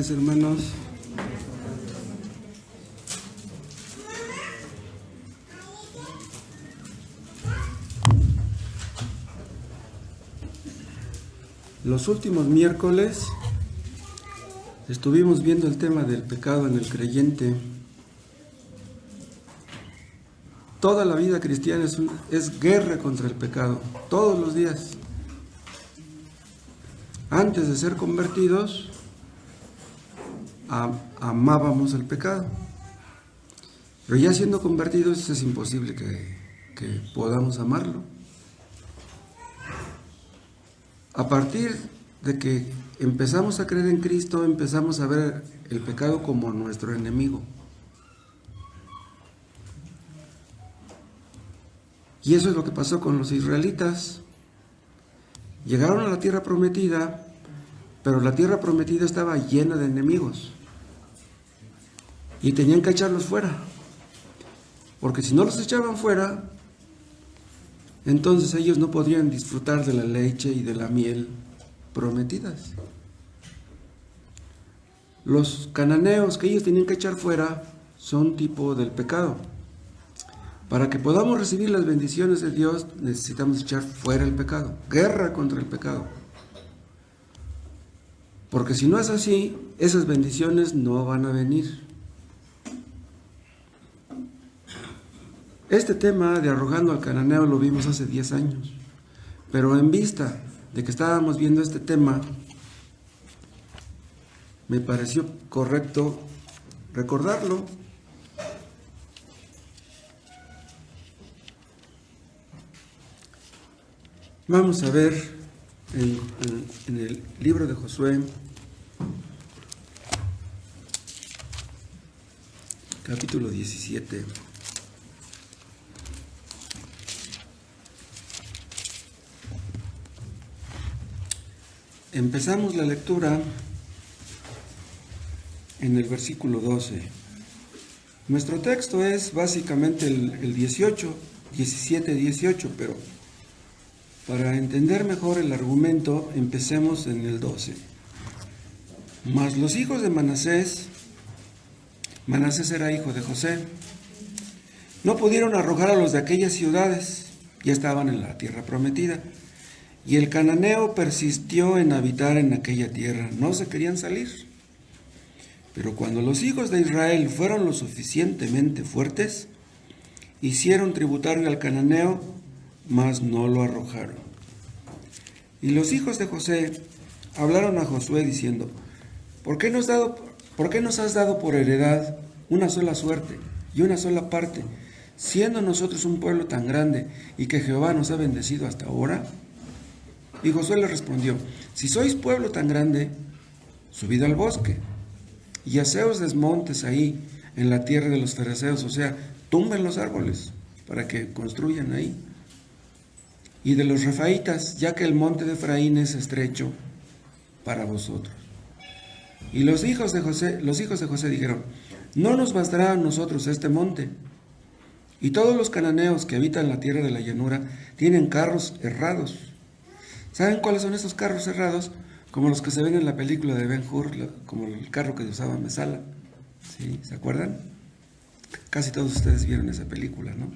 tardes, hermanos. Los últimos miércoles estuvimos viendo el tema del pecado en el creyente. Toda la vida cristiana es guerra contra el pecado, todos los días. Antes de ser convertidos, amábamos el pecado. Pero ya siendo convertidos es imposible que podamos amarlo. A partir de que empezamos a creer en Cristo, empezamos a ver el pecado como nuestro enemigo. Y eso es lo que pasó con los israelitas. Llegaron a la tierra prometida, pero la tierra prometida estaba llena de enemigos. Y tenían que echarlos fuera. Porque si no los echaban fuera, entonces ellos no podrían disfrutar de la leche y de la miel prometidas. Los cananeos que ellos tenían que echar fuera son tipo del pecado. Para que podamos recibir las bendiciones de Dios, necesitamos echar fuera el pecado. Guerra contra el pecado. Porque si no es así, esas bendiciones no van a venir. Este tema de arrojando al cananeo lo vimos hace 10 años. Pero en vista de que estábamos viendo este tema, me pareció correcto recordarlo. Vamos a ver en el libro de Josué, capítulo 17. Empezamos la lectura en el versículo 12. Nuestro texto es básicamente el 17, 18, pero para entender mejor el argumento, empecemos en el 12. Mas los hijos de Manasés era hijo de José, no pudieron arrojar a los de aquellas ciudades, ya estaban en la tierra prometida, y el cananeo persistió en habitar en aquella tierra, no se querían salir. Pero cuando los hijos de Israel fueron lo suficientemente fuertes, hicieron tributario al cananeo, mas no lo arrojaron. Y los hijos de José hablaron a Josué diciendo: ¿Por qué nos has dado por heredad una sola suerte y una sola parte, siendo nosotros un pueblo tan grande y que Jehová nos ha bendecido hasta ahora? Y Josué le respondió: Si sois pueblo tan grande, subid al bosque y haceos desmontes ahí en la tierra de los fereceos, o sea, tumben los árboles para que construyan ahí. Y de los refaitas, ya que el monte de Efraín es estrecho para vosotros. Y los hijos de José dijeron: No nos bastará a nosotros este monte. Y todos los cananeos que habitan la tierra de la llanura tienen carros herrados. ¿Saben cuáles son esos carros herrados? Como los que se ven en la película de Ben-Hur, como el carro que usaba Mesala. ¿Sí? ¿Se acuerdan? Casi todos ustedes vieron esa película, ¿no?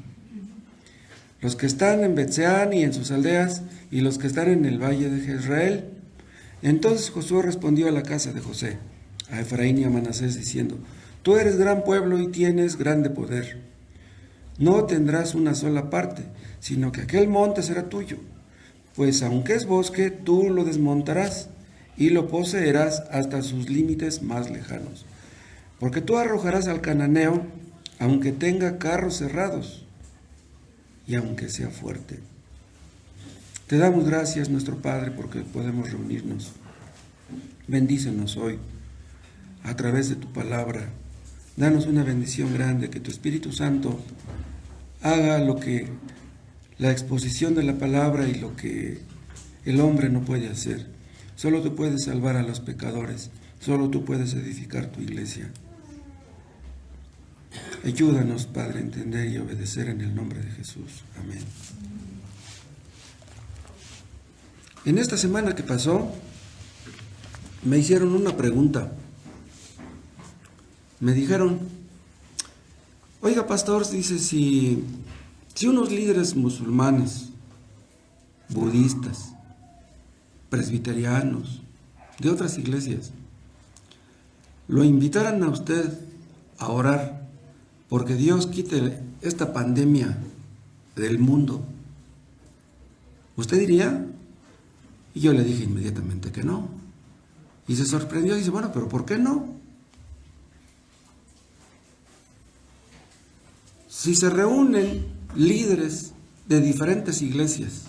Los que están en Betseán y en sus aldeas, y los que están en el valle de Jezreel. Entonces Josué respondió a la casa de José, a Efraín y a Manasés, diciendo: Tú eres gran pueblo y tienes grande poder. No tendrás una sola parte, sino que aquel monte será tuyo. Pues aunque es bosque, tú lo desmontarás y lo poseerás hasta sus límites más lejanos. Porque tú arrojarás al cananeo, aunque tenga carros cerrados y aunque sea fuerte. Te damos gracias, nuestro Padre, porque podemos reunirnos. Bendícenos hoy a través de tu palabra. Danos una bendición grande, que tu Espíritu Santo haga lo que la exposición de la palabra y lo que el hombre no puede hacer. Solo tú puedes salvar a los pecadores, solo tú puedes edificar tu iglesia. Ayúdanos, Padre, a entender y obedecer en el nombre de Jesús. Amén. En esta semana que pasó, me hicieron una pregunta. Me dijeron, oiga pastor, dice, si unos líderes musulmanes, budistas, presbiterianos, de otras iglesias, lo invitaran a usted a orar porque Dios quite esta pandemia del mundo, ¿usted diría? Y yo le dije inmediatamente que no. Y se sorprendió y dice, bueno, pero ¿por qué no? Si se reúnen líderes de diferentes iglesias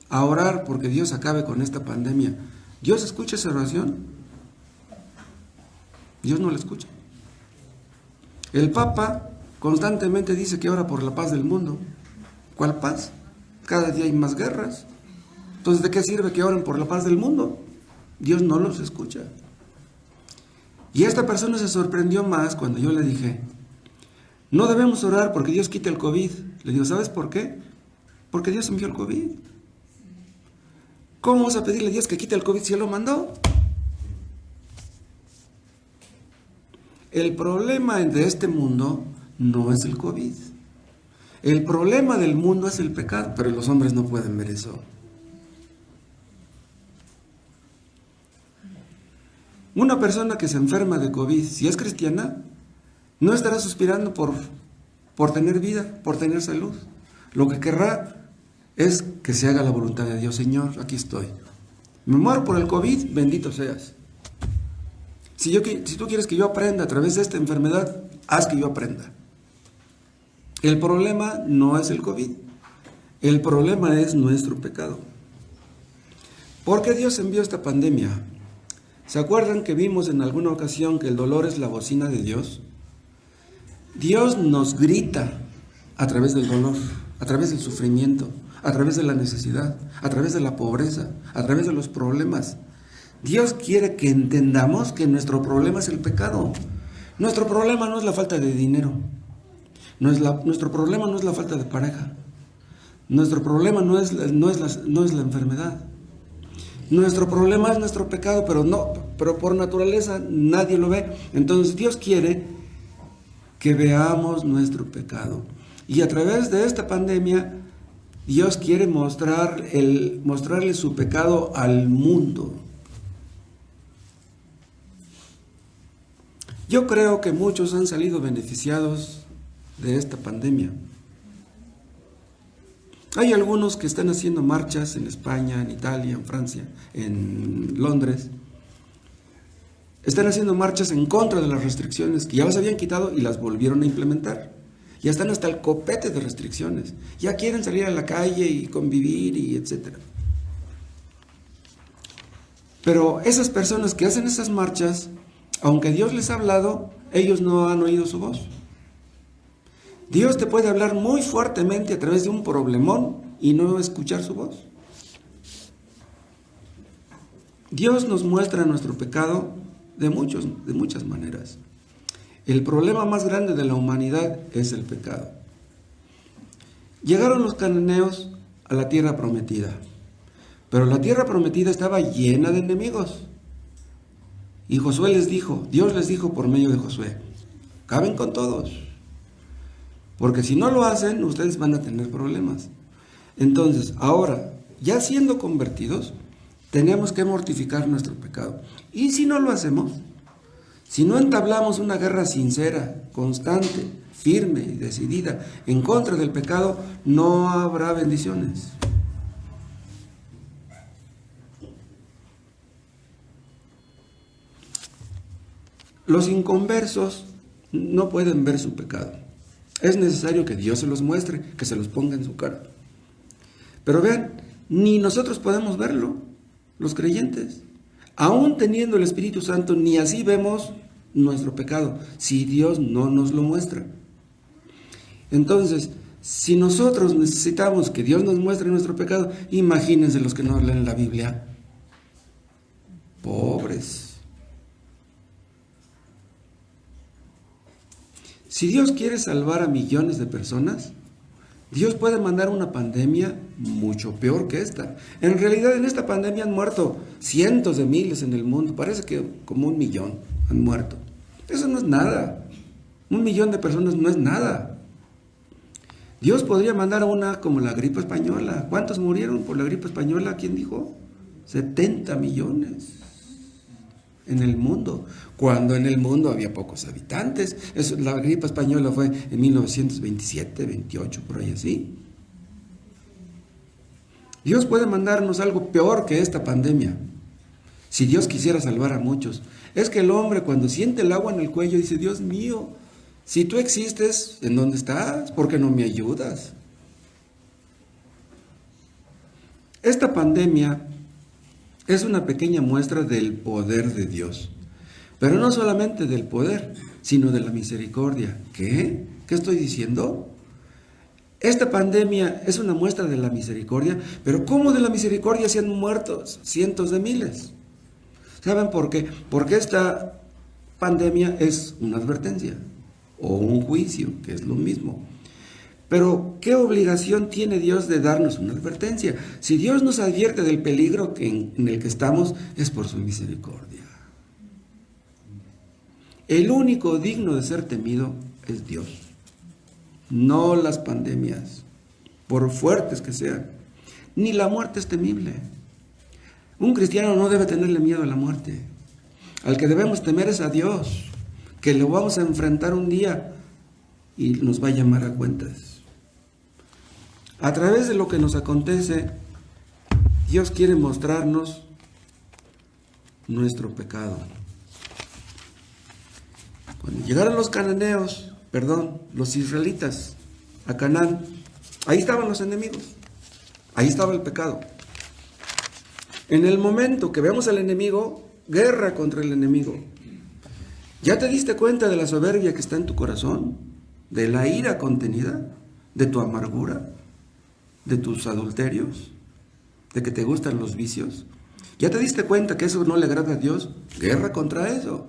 a orar porque Dios acabe con esta pandemia, ¿Dios escucha esa oración? Dios no la escucha. El Papa constantemente dice que ora por la paz del mundo. ¿Cuál paz? Cada día hay más guerras. Entonces, ¿de qué sirve que oren por la paz del mundo? Dios no los escucha. Y esta persona se sorprendió más cuando yo le dije, no debemos orar porque Dios quite el COVID. Le digo, ¿sabes por qué? Porque Dios envió el COVID. ¿Cómo vamos a pedirle a Dios que quite el COVID si Él lo mandó? El problema de este mundo no es el COVID. El problema del mundo es el pecado, pero los hombres no pueden ver eso. Una persona que se enferma de COVID, si es cristiana, no estará suspirando por tener vida, por tener salud. Lo que querrá es que se haga la voluntad de Dios. Señor, aquí estoy. Me muero por el COVID, bendito seas. Si tú quieres que yo aprenda a través de esta enfermedad, haz que yo aprenda. El problema no es el COVID. El problema es nuestro pecado. ¿Por qué Dios envió esta pandemia? ¿Se acuerdan que vimos en alguna ocasión que el dolor es la bocina de Dios? Dios nos grita a través del dolor, a través del sufrimiento, a través de la necesidad, a través de la pobreza, a través de los problemas. Dios quiere que entendamos que nuestro problema es el pecado. Nuestro problema no es la falta de dinero. Nuestro problema no es la falta de pareja. Nuestro problema no es la enfermedad. Nuestro problema es nuestro pecado, pero por naturaleza nadie lo ve. Entonces Dios quiere que veamos nuestro pecado. Y a través de esta pandemia, Dios quiere mostrarle su pecado al mundo. Yo creo que muchos han salido beneficiados de esta pandemia. Hay algunos que están haciendo marchas en España, en Italia, en Francia, en Londres. Están haciendo marchas en contra de las restricciones que ya las habían quitado y las volvieron a implementar. Ya están hasta el copete de restricciones. Ya quieren salir a la calle y convivir y etcétera. Pero esas personas que hacen esas marchas, aunque Dios les ha hablado, ellos no han oído su voz. Dios te puede hablar muy fuertemente a través de un problemón y no escuchar su voz. Dios nos muestra nuestro pecado de muchas maneras. El problema más grande de la humanidad es el pecado. Llegaron los cananeos a la tierra prometida, pero la tierra prometida estaba llena de enemigos. Y Dios les dijo por medio de Josué, caben con todos, porque si no lo hacen, ustedes van a tener problemas. Entonces, ahora, ya siendo convertidos, tenemos que mortificar nuestro pecado. Y si no lo hacemos, si no entablamos una guerra sincera, constante, firme y decidida en contra del pecado, no habrá bendiciones. Los inconversos no pueden ver su pecado. Es necesario que Dios se los muestre, que se los ponga en su cara. Pero vean, ni nosotros podemos verlo, los creyentes. Aún teniendo el Espíritu Santo, ni así vemos nuestro pecado, si Dios no nos lo muestra. Entonces, si nosotros necesitamos que Dios nos muestre nuestro pecado, imagínense los que no leen la Biblia. Pobres. Si Dios quiere salvar a millones de personas, Dios puede mandar una pandemia mucho peor que esta. En realidad, en esta pandemia han muerto cientos de miles en el mundo. Parece que como 1 millón han muerto. Eso no es nada. 1 millón de personas no es nada. Dios podría mandar una como la gripe española. ¿Cuántos murieron por la gripe española? ¿Quién dijo? 70 millones en el mundo, cuando en el mundo había pocos habitantes. La gripe española fue en 1927, 28, por ahí así. Dios puede mandarnos algo peor que esta pandemia, si Dios quisiera salvar a muchos. Es que el hombre, cuando siente el agua en el cuello, dice: Dios mío, si tú existes, ¿en dónde estás? ¿Por qué no me ayudas? Esta pandemia es una pequeña muestra del poder de Dios, pero no solamente del poder, sino de la misericordia. ¿Qué? ¿Qué estoy diciendo? Esta pandemia es una muestra de la misericordia, pero ¿cómo de la misericordia se han muerto cientos de miles? ¿Saben por qué? Porque esta pandemia es una advertencia o un juicio, que es lo mismo. Pero, ¿qué obligación tiene Dios de darnos una advertencia? Si Dios nos advierte del peligro en el que estamos, es por su misericordia. El único digno de ser temido es Dios, no las pandemias, por fuertes que sean. Ni la muerte es temible. Un cristiano no debe tenerle miedo a la muerte. Al que debemos temer es a Dios, que lo vamos a enfrentar un día y nos va a llamar a cuentas. A través de lo que nos acontece, Dios quiere mostrarnos nuestro pecado. Cuando llegaron los israelitas a Canaán, ahí estaban los enemigos, ahí estaba el pecado. En el momento que vemos al enemigo, guerra contra el enemigo. ¿Ya te diste cuenta de la soberbia que está en tu corazón? ¿De la ira contenida? ¿De tu amargura? ¿De tus adulterios? ¿De que te gustan los vicios? ¿Ya te diste cuenta que eso no le agrada a Dios? Guerra contra eso.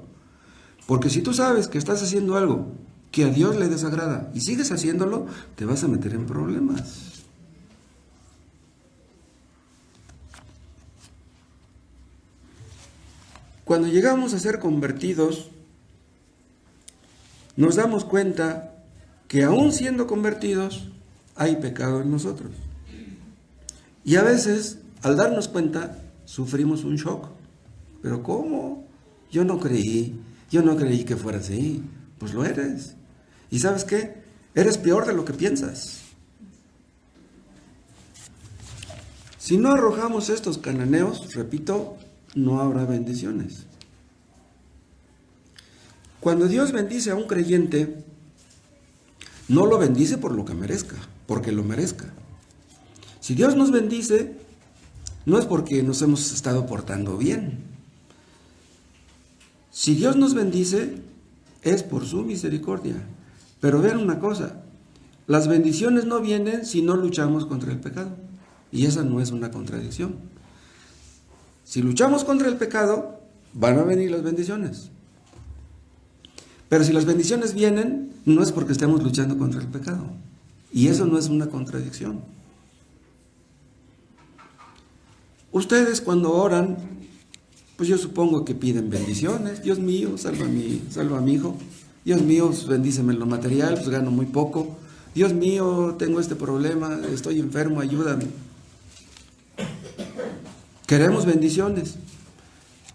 Porque si tú sabes que estás haciendo algo que a Dios le desagrada y sigues haciéndolo, te vas a meter en problemas. Cuando llegamos a ser convertidos, nos damos cuenta que aún siendo convertidos, hay pecado en nosotros. Y a veces, al darnos cuenta, sufrimos un shock. ¿Pero cómo? Yo no creí que fueras así. Pues lo eres. ¿Y sabes qué? Eres peor de lo que piensas. Si no arrojamos estos cananeos, repito, no habrá bendiciones. Cuando Dios bendice a un creyente, no lo bendice por lo que merezca, porque lo merezca. Si Dios nos bendice, no es porque nos hemos estado portando bien. Si Dios nos bendice, es por su misericordia. Pero vean una cosa, las bendiciones no vienen si no luchamos contra el pecado. Y esa no es una contradicción. Si luchamos contra el pecado, van a venir las bendiciones. Pero si las bendiciones vienen, no es porque estemos luchando contra el pecado. Y eso no es una contradicción. Ustedes cuando oran, pues yo supongo que piden bendiciones. Dios mío, salva a mi hijo. Dios mío, bendíceme en lo material, pues gano muy poco. Dios mío, tengo este problema, estoy enfermo, ayúdame. Queremos bendiciones.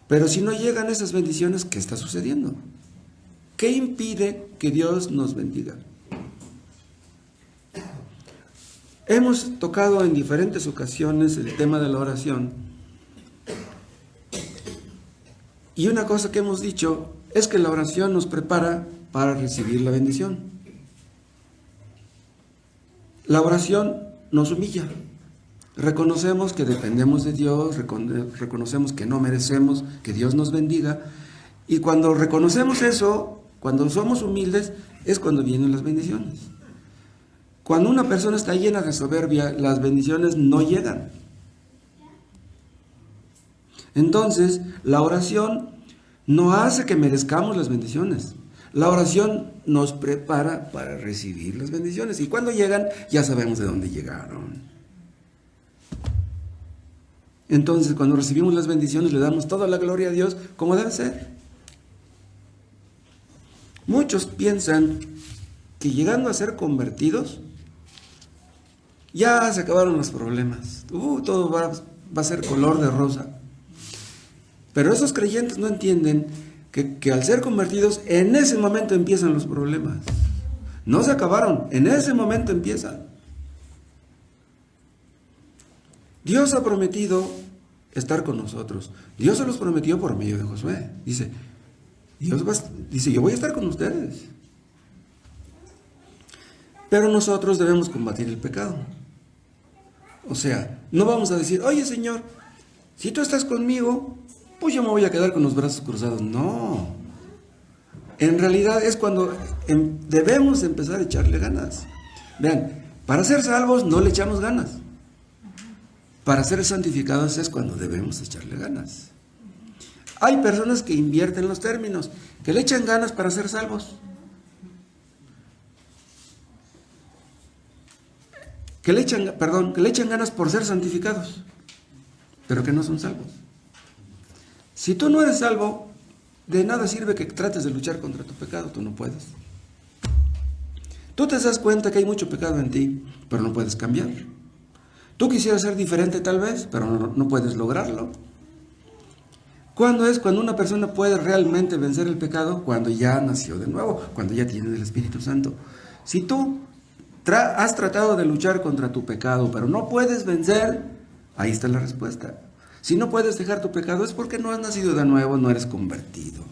Pero si no llegan esas bendiciones, ¿qué está sucediendo? ¿Qué impide que Dios nos bendiga? Hemos tocado en diferentes ocasiones el tema de la oración. Y una cosa que hemos dicho es que la oración nos prepara para recibir la bendición. La oración nos humilla. Reconocemos que dependemos de Dios, reconocemos que no merecemos que Dios nos bendiga. Y cuando reconocemos eso, cuando somos humildes, es cuando vienen las bendiciones. Cuando una persona está llena de soberbia, las bendiciones no llegan. Entonces, la oración no hace que merezcamos las bendiciones. La oración nos prepara para recibir las bendiciones. Y cuando llegan, ya sabemos de dónde llegaron. Entonces, cuando recibimos las bendiciones, le damos toda la gloria a Dios como debe ser. Muchos piensan que llegando a ser convertidos, ya se acabaron los problemas. Todo va a ser color de rosa. Pero esos creyentes no entienden que al ser convertidos, en ese momento empiezan los problemas. No se acabaron, en ese momento empiezan. Dios ha prometido estar con nosotros. Dios se los prometió por medio de Josué. Dice, yo voy a estar con ustedes. Pero nosotros debemos combatir el pecado. O sea, no vamos a decir, oye Señor, si tú estás conmigo, pues yo me voy a quedar con los brazos cruzados. No. En realidad es cuando debemos empezar a echarle ganas. Vean, para ser salvos no le echamos ganas. Para ser santificados es cuando debemos echarle ganas. Hay personas que invierten los términos, que le echan ganas para ser salvos. Que le echan ganas por ser santificados, pero que no son salvos. Si tú no eres salvo, de nada sirve que trates de luchar contra tu pecado, tú no puedes. Tú te das cuenta que hay mucho pecado en ti, pero no puedes cambiar. Tú quisieras ser diferente tal vez, pero no puedes lograrlo. ¿Cuándo es cuando una persona puede realmente vencer el pecado? Cuando ya nació de nuevo, cuando ya tiene el Espíritu Santo. Si tú has tratado de luchar contra tu pecado, pero no puedes vencer, ahí está la respuesta. Si no puedes dejar tu pecado es porque no has nacido de nuevo, no eres convertido.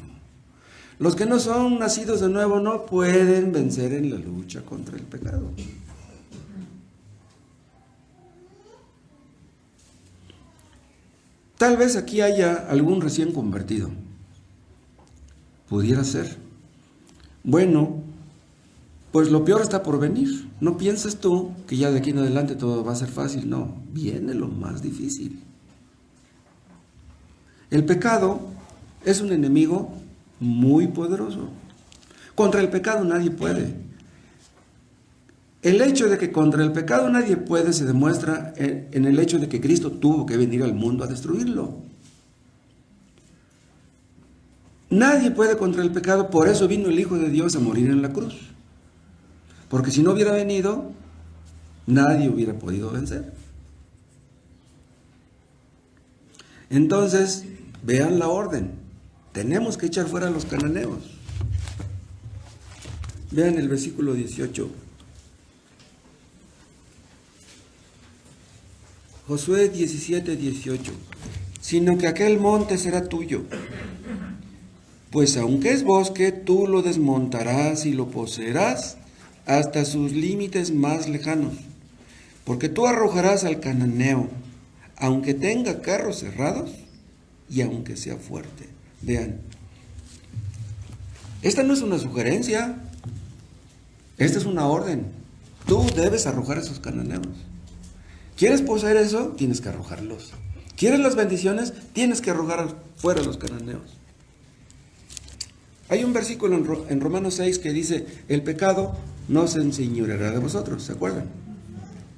Los que no son nacidos de nuevo no pueden vencer en la lucha contra el pecado. Tal vez aquí haya algún recién convertido. Pudiera ser. Bueno, pues lo peor está por venir. No pienses tú que ya de aquí en adelante todo va a ser fácil. No, viene lo más difícil. El pecado es un enemigo muy poderoso. Contra el pecado nadie puede. El hecho de que contra el pecado nadie puede se demuestra en el hecho de que Cristo tuvo que venir al mundo a destruirlo. Nadie puede contra el pecado, por eso vino el Hijo de Dios a morir en la cruz. Porque si no hubiera venido, nadie hubiera podido vencer. Entonces, vean la orden. Tenemos que echar fuera a los cananeos. Vean el versículo 18. Josué 17, 18. Sino que aquel monte será tuyo, pues aunque es bosque, tú lo desmontarás y lo poseerás hasta sus límites más lejanos, porque tú arrojarás al cananeo, aunque tenga carros cerrados y aunque sea fuerte. Vean, esta no es una sugerencia, esta es una orden. Tú debes arrojar a esos cananeos. ¿Quieres poseer eso? Tienes que arrojarlos. ¿Quieres las bendiciones? Tienes que arrojar fuera a los cananeos. Hay un versículo en Romanos 6 que dice, el pecado no se enseñoreará de vosotros, ¿se acuerdan?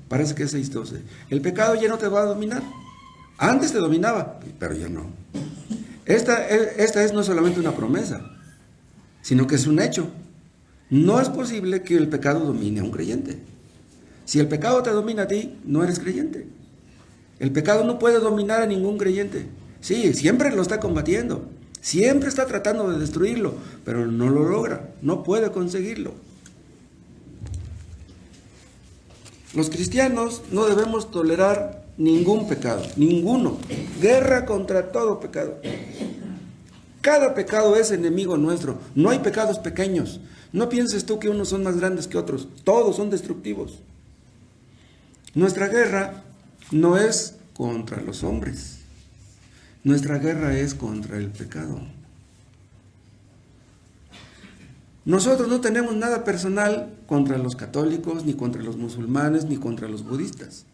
Parece que es 6:12. El pecado ya no te va a dominar. Antes te dominaba, pero ya no. Esta es no solamente una promesa, sino que es un hecho. No es posible que el pecado domine a un creyente. Si el pecado te domina a ti, no eres creyente. El pecado no puede dominar a ningún creyente. Sí, siempre lo está combatiendo. Siempre está tratando de destruirlo, pero no lo logra. No puede conseguirlo. Los cristianos no debemos tolerar ningún pecado. Ninguno. Guerra contra todo pecado. Cada pecado es enemigo nuestro. No hay pecados pequeños. No pienses tú que unos son más grandes que otros. Todos son destructivos. Nuestra guerra no es contra los hombres. Nuestra guerra es contra el pecado. Nosotros no tenemos nada personal contra los católicos, ni contra los musulmanes, ni contra los budistas.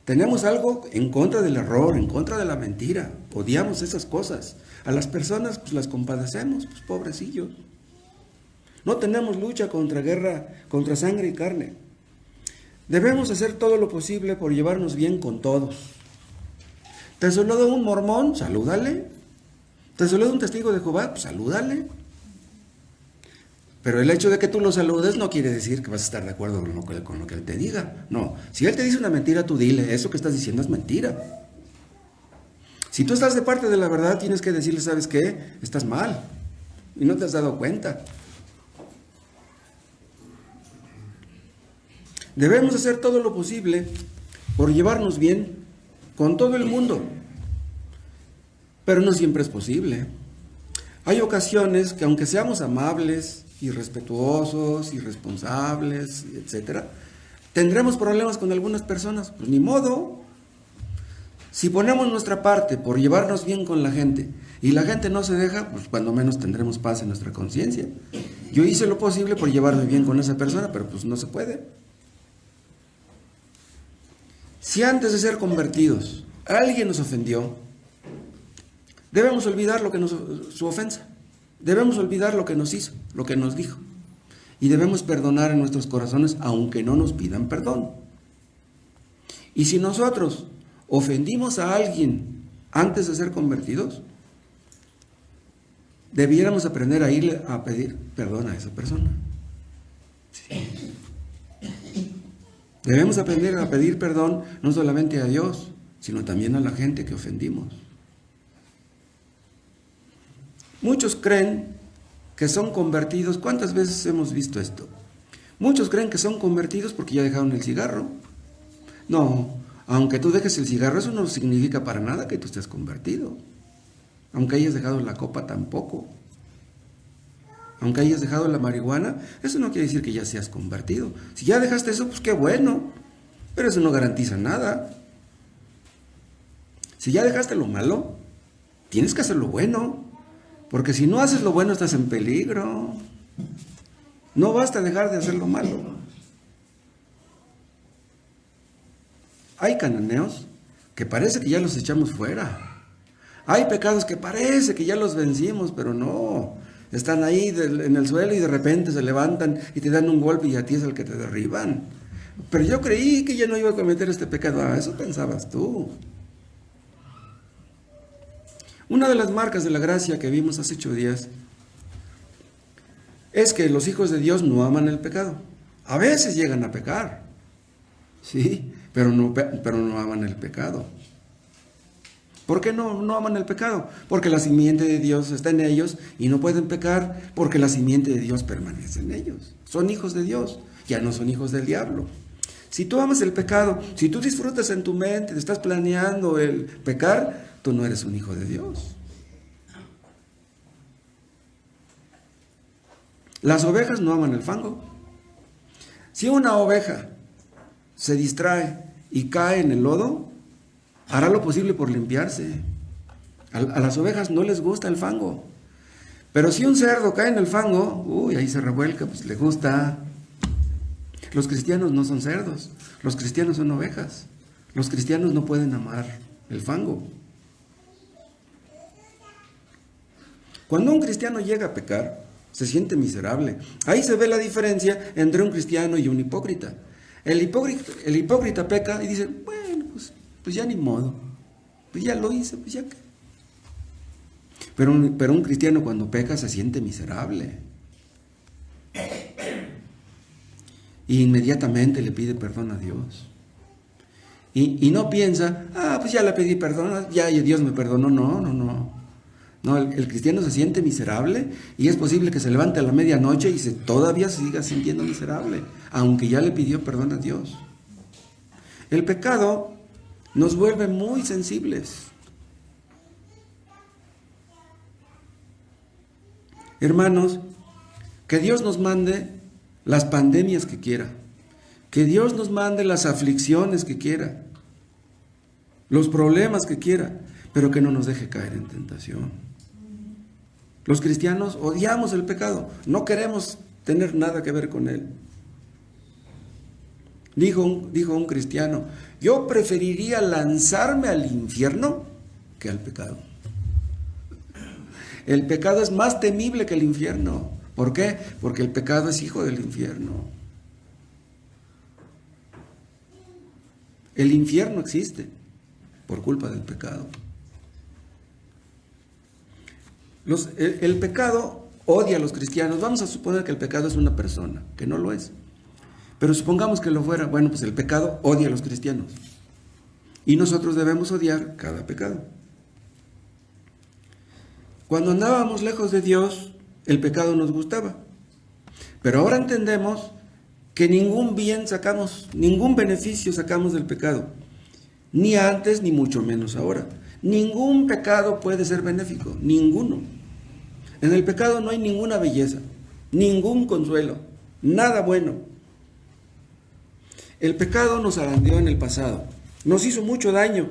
Tenemos algo en contra del error, en contra de la mentira. Odiamos esas cosas. A las personas pues las compadecemos, pues pobrecillos. No tenemos lucha contra guerra, contra sangre y carne. Debemos hacer todo lo posible por llevarnos bien con todos. ¿Te saluda un mormón? Salúdale. ¿Te saluda un testigo de Jehová? Pues salúdale. Pero el hecho de que tú lo saludes no quiere decir que vas a estar de acuerdo con lo que él te diga. No, si él te dice una mentira, tú dile, eso que estás diciendo es mentira. Si tú estás de parte de la verdad, tienes que decirle, ¿sabes qué? Estás mal y no te has dado cuenta. Debemos hacer todo lo posible por llevarnos bien con todo el mundo, pero no siempre es posible. Hay ocasiones que aunque seamos amables y respetuosos y responsables, etcétera, tendremos problemas con algunas personas. Pues ni modo. Si ponemos nuestra parte por llevarnos bien con la gente y la gente no se deja, pues cuando menos tendremos paz en nuestra conciencia. Yo hice lo posible por llevarme bien con esa persona, pero pues no se puede. Si antes de ser convertidos alguien nos ofendió, debemos olvidar su ofensa. Debemos olvidar lo que nos hizo, lo que nos dijo. Y debemos perdonar en nuestros corazones aunque no nos pidan perdón. Y si nosotros ofendimos a alguien antes de ser convertidos, debiéramos aprender a irle a pedir perdón a esa persona. Sí. Debemos aprender a pedir perdón no solamente a Dios, sino también a la gente que ofendimos. Muchos creen que son convertidos. ¿Cuántas veces hemos visto esto? Muchos creen que son convertidos porque ya dejaron el cigarro. No, aunque tú dejes el cigarro, eso no significa para nada que tú estés convertido. Aunque hayas dejado la copa, tampoco. Aunque hayas dejado la marihuana, eso no quiere decir que ya seas convertido. Si ya dejaste eso, pues qué bueno, pero eso no garantiza nada. Si ya dejaste lo malo, tienes que hacer lo bueno, porque si no haces lo bueno estás en peligro. No basta dejar de hacer lo malo. Hay cananeos que parece que ya los echamos fuera. Hay pecados que parece que ya los vencimos, pero no. Están ahí en el suelo y de repente se levantan y te dan un golpe y a ti es el que te derriban. Pero yo creí que ya no iba a cometer este pecado. Ah, eso pensabas tú. Una de las marcas de la gracia que vimos hace 8 días es que los hijos de Dios no aman el pecado. A veces llegan a pecar, sí, pero no aman el pecado. ¿Por qué no aman el pecado? Porque la simiente de Dios está en ellos y no pueden pecar porque la simiente de Dios permanece en ellos. Son hijos de Dios, ya no son hijos del diablo. Si tú amas el pecado, si tú disfrutas en tu mente, te estás planeando el pecar, tú no eres un hijo de Dios. Las ovejas no aman el fango. Si una oveja se distrae y cae en el lodo, hará lo posible por limpiarse. A las ovejas no les gusta el fango. Pero si un cerdo cae en el fango, ahí se revuelca, pues le gusta. Los cristianos no son cerdos, los cristianos son ovejas. Los cristianos no pueden amar el fango. Cuando un cristiano llega a pecar, se siente miserable. Ahí se ve la diferencia entre un cristiano y un hipócrita. El hipócrita peca y dice, bueno, pues ya ni modo, pues ya lo hice, pues ya qué. Pero un cristiano cuando peca se siente miserable. Y inmediatamente le pide perdón a Dios. Y no piensa, pues ya le pedí perdón, ya Dios me perdonó. No, el cristiano se siente miserable y es posible que se levante a la medianoche y todavía se siga sintiendo miserable, aunque ya le pidió perdón a Dios. El pecado nos vuelve muy sensibles. Hermanos, que Dios nos mande las pandemias que quiera, que Dios nos mande las aflicciones que quiera, los problemas que quiera, pero que no nos deje caer en tentación. Los cristianos odiamos el pecado, no queremos tener nada que ver con él. Dijo un cristiano, yo preferiría lanzarme al infierno que al pecado. El pecado es más temible que el infierno. ¿Por qué? Porque el pecado es hijo del infierno. El infierno existe por culpa del pecado. El pecado odia a los cristianos. Vamos a suponer que el pecado es una persona, que no lo es. Pero supongamos que lo fuera. Bueno, pues el pecado odia a los cristianos. Y nosotros debemos odiar cada pecado. Cuando andábamos lejos de Dios, el pecado nos gustaba. Pero ahora entendemos que ningún bien sacamos, ningún beneficio sacamos del pecado. Ni antes, ni mucho menos ahora. Ningún pecado puede ser benéfico, ninguno. En el pecado no hay ninguna belleza, ningún consuelo, nada bueno. El pecado nos arandeó en el pasado, nos hizo mucho daño,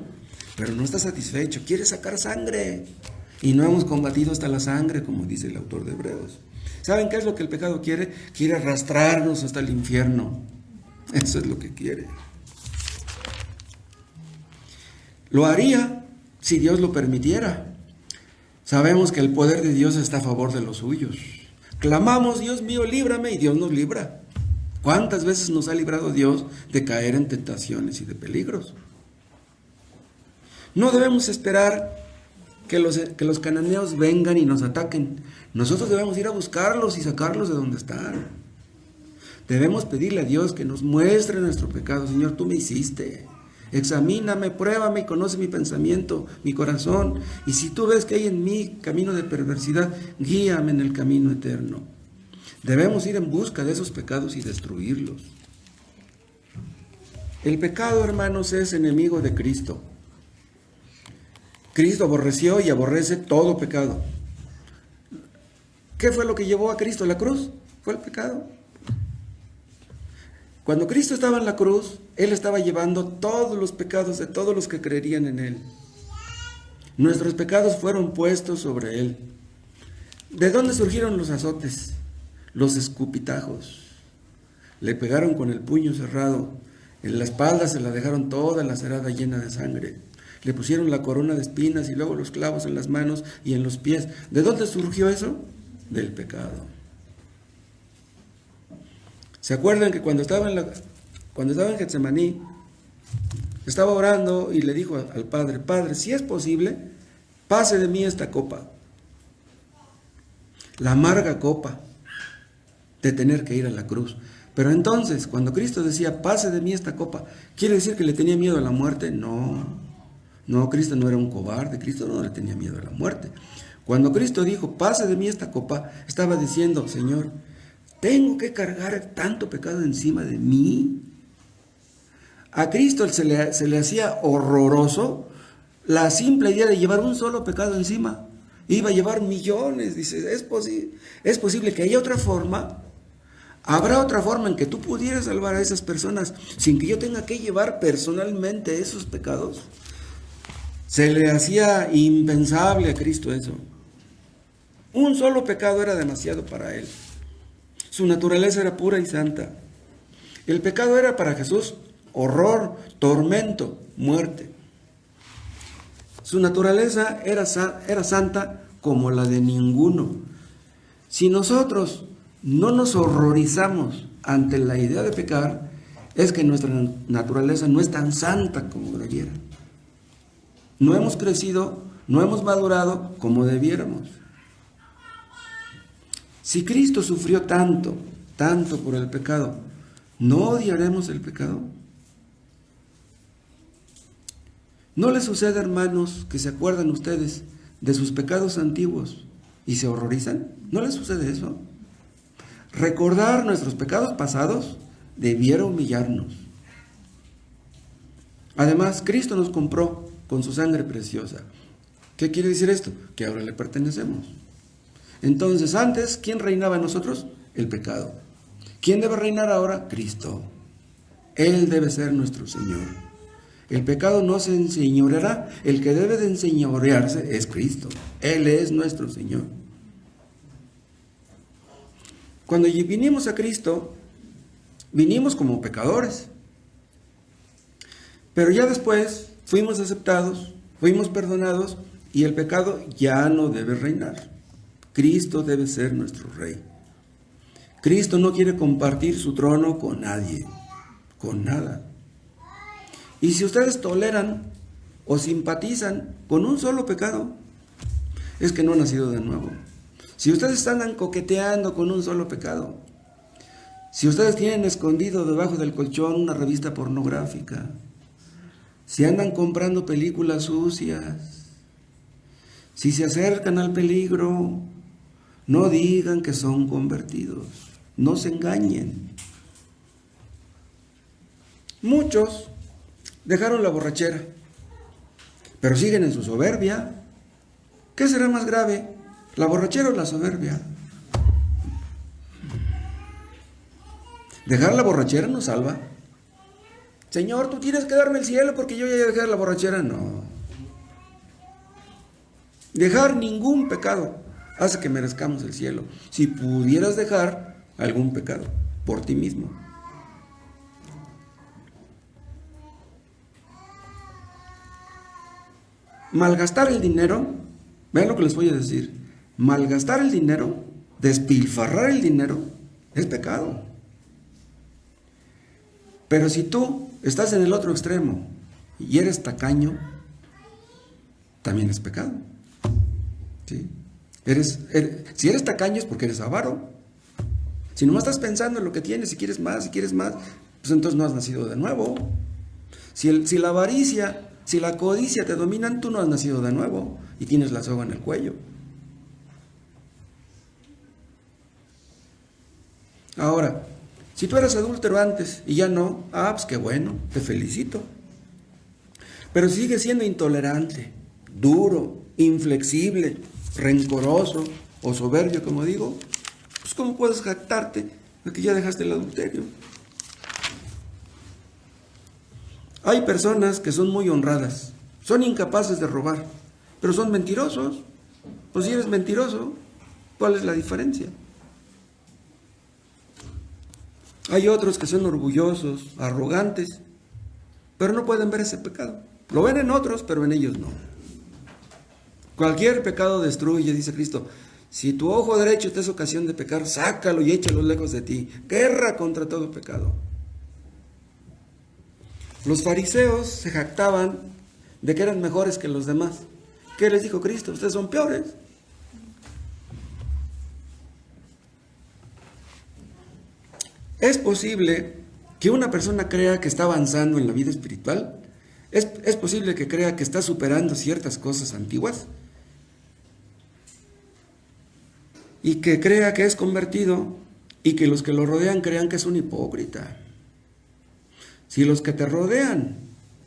pero no está satisfecho, quiere sacar sangre. Y no hemos combatido hasta la sangre, como dice el autor de Hebreos. ¿Saben qué es lo que el pecado quiere? Quiere arrastrarnos hasta el infierno. Eso es lo que quiere. Lo haría si Dios lo permitiera. Sabemos que el poder de Dios está a favor de los suyos. Clamamos, Dios mío, líbrame, y Dios nos libra. ¿Cuántas veces nos ha librado Dios de caer en tentaciones y de peligros? No debemos esperar que los cananeos vengan y nos ataquen. Nosotros debemos ir a buscarlos y sacarlos de donde están. Debemos pedirle a Dios que nos muestre nuestro pecado. Señor, tú me hiciste. Examíname, pruébame y conoce mi pensamiento, mi corazón. Y si tú ves que hay en mí camino de perversidad, guíame en el camino eterno. Debemos ir en busca de esos pecados y destruirlos. El pecado, hermanos, es enemigo de Cristo. Cristo aborreció y aborrece todo pecado. ¿Qué fue lo que llevó a Cristo a la cruz? Fue el pecado. Cuando Cristo estaba en la cruz, Él estaba llevando todos los pecados de todos los que creerían en Él. Nuestros pecados fueron puestos sobre Él. ¿De dónde surgieron los azotes? Los escupitajos. Le pegaron con el puño cerrado. En la espalda se la dejaron toda lacerada, llena de sangre. Le pusieron la corona de espinas y luego los clavos en las manos y en los pies. ¿De dónde surgió eso? Del pecado. ¿Se acuerdan que cuando estaba en Getsemaní, estaba orando y le dijo al Padre, Padre, si es posible, pase de mí esta copa, la amarga copa de tener que ir a la cruz? Pero entonces, cuando Cristo decía, pase de mí esta copa, ¿quiere decir que le tenía miedo a la muerte? No, Cristo no era un cobarde, Cristo no le tenía miedo a la muerte. Cuando Cristo dijo, pase de mí esta copa, estaba diciendo, Señor, ¿tengo que cargar tanto pecado encima de mí? A Cristo se le hacía horroroso la simple idea de llevar un solo pecado encima. Iba a llevar millones, dice, es posible que haya otra forma. ¿Habrá otra forma en que tú pudieras salvar a esas personas sin que yo tenga que llevar personalmente esos pecados? Se le hacía impensable a Cristo eso. Un solo pecado era demasiado para Él. Su naturaleza era pura y santa. El pecado era para Jesús horror, tormento, muerte. Su naturaleza era santa como la de ninguno. Si nosotros no nos horrorizamos ante la idea de pecar, es que nuestra naturaleza no es tan santa como debiera. No hemos crecido, no hemos madurado como debiéramos. Si Cristo sufrió tanto por el pecado, ¿no odiaremos el pecado? ¿No les sucede, hermanos, que se acuerdan ustedes de sus pecados antiguos y se horrorizan? ¿No les sucede eso? Recordar nuestros pecados pasados debiera humillarnos. Además, Cristo nos compró con su sangre preciosa. ¿Qué quiere decir esto? Que ahora le pertenecemos. Entonces, antes, ¿quién reinaba en nosotros? El pecado. ¿Quién debe reinar ahora? Cristo. Él debe ser nuestro Señor. El pecado no se enseñoreará. El que debe de enseñorearse es Cristo. Él es nuestro Señor. Cuando vinimos a Cristo, vinimos como pecadores. Pero ya después fuimos aceptados, fuimos perdonados y el pecado ya no debe reinar. Cristo debe ser nuestro Rey. Cristo no quiere compartir su trono con nadie, con nada. Y si ustedes toleran o simpatizan con un solo pecado, es que no han nacido de nuevo. Si ustedes andan coqueteando con un solo pecado, si ustedes tienen escondido debajo del colchón una revista pornográfica, si andan comprando películas sucias, si se acercan al peligro, no digan que son convertidos, no se engañen. Muchos dejaron la borrachera, pero siguen en su soberbia. ¿Qué será más grave, la borrachera o la soberbia? Dejar la borrachera no salva. Señor, tú tienes que darme el cielo porque yo ya dejé la borrachera. No. Dejar ningún pecado hace que merezcamos el cielo. Si pudieras dejar algún pecado por ti mismo. Malgastar el dinero, vean lo que les voy a decir. Malgastar el dinero, despilfarrar el dinero, es pecado. Pero si tú estás en el otro extremo y eres tacaño, también es pecado. ¿Sí? Si eres tacaño es porque eres avaro. Si nomás estás pensando en lo que tienes, si quieres más, pues entonces no has nacido de nuevo. Si la avaricia, si la codicia te dominan, tú no has nacido de nuevo y tienes la soga en el cuello. Ahora, si tú eras adúltero antes y ya no, pues qué bueno, te felicito. Pero si sigues siendo intolerante, duro, inflexible, rencoroso o soberbio, como digo, pues ¿cómo puedes jactarte de que ya dejaste el adulterio? Hay personas que son muy honradas, son incapaces de robar, pero son mentirosos. Pues si eres mentiroso, ¿cuál es la diferencia? Hay otros que son orgullosos, arrogantes, pero no pueden ver ese pecado. Lo ven en otros, pero en ellos no. Cualquier pecado destruye, dice Cristo. Si tu ojo derecho te es ocasión de pecar, sácalo y échalo lejos de ti. Guerra contra todo pecado. Los fariseos se jactaban de que eran mejores que los demás. ¿Qué les dijo Cristo? Ustedes son peores. ¿Es posible que una persona crea que está avanzando en la vida espiritual? ¿Es posible que crea que está superando ciertas cosas antiguas? Y que crea que es convertido y que los que lo rodean crean que es un hipócrita. Si los que te rodean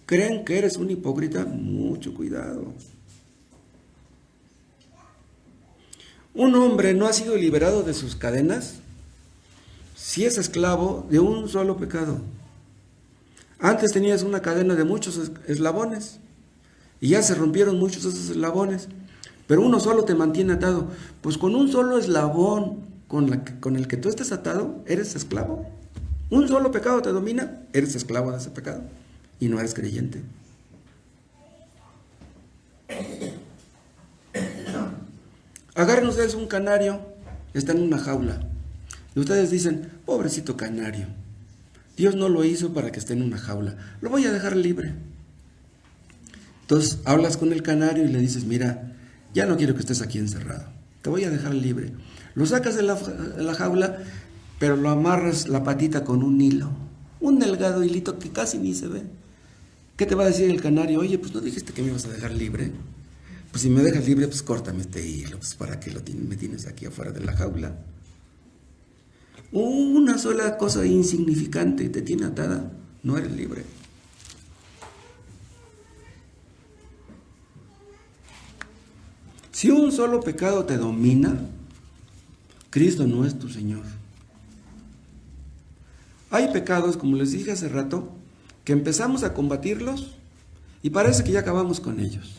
creen que eres un hipócrita, mucho cuidado. Un hombre no ha sido liberado de sus cadenas si es esclavo de un solo pecado. Antes tenías una cadena de muchos eslabones y ya se rompieron muchos de esos eslabones, pero uno solo te mantiene atado. Pues con un solo eslabón con el que tú estés atado, eres esclavo. Un solo pecado te domina, eres esclavo de ese pecado y no eres creyente. Agarren ustedes un canario, está en una jaula. Y ustedes dicen, pobrecito canario, Dios no lo hizo para que esté en una jaula, lo voy a dejar libre. Entonces hablas con el canario y le dices, mira, ya no quiero que estés aquí encerrado, te voy a dejar libre. Lo sacas de la jaula, pero lo amarras la patita con un hilo, un delgado hilito que casi ni se ve. ¿Qué te va a decir el canario? Oye, pues no dijiste que me ibas a dejar libre. Pues si me dejas libre, pues córtame este hilo, pues ¿para qué me tienes aquí afuera de la jaula? Una sola cosa insignificante te tiene atada, no eres libre. Si un solo pecado te domina, Cristo no es tu Señor. Hay pecados, como les dije hace rato, que empezamos a combatirlos y parece que ya acabamos con ellos.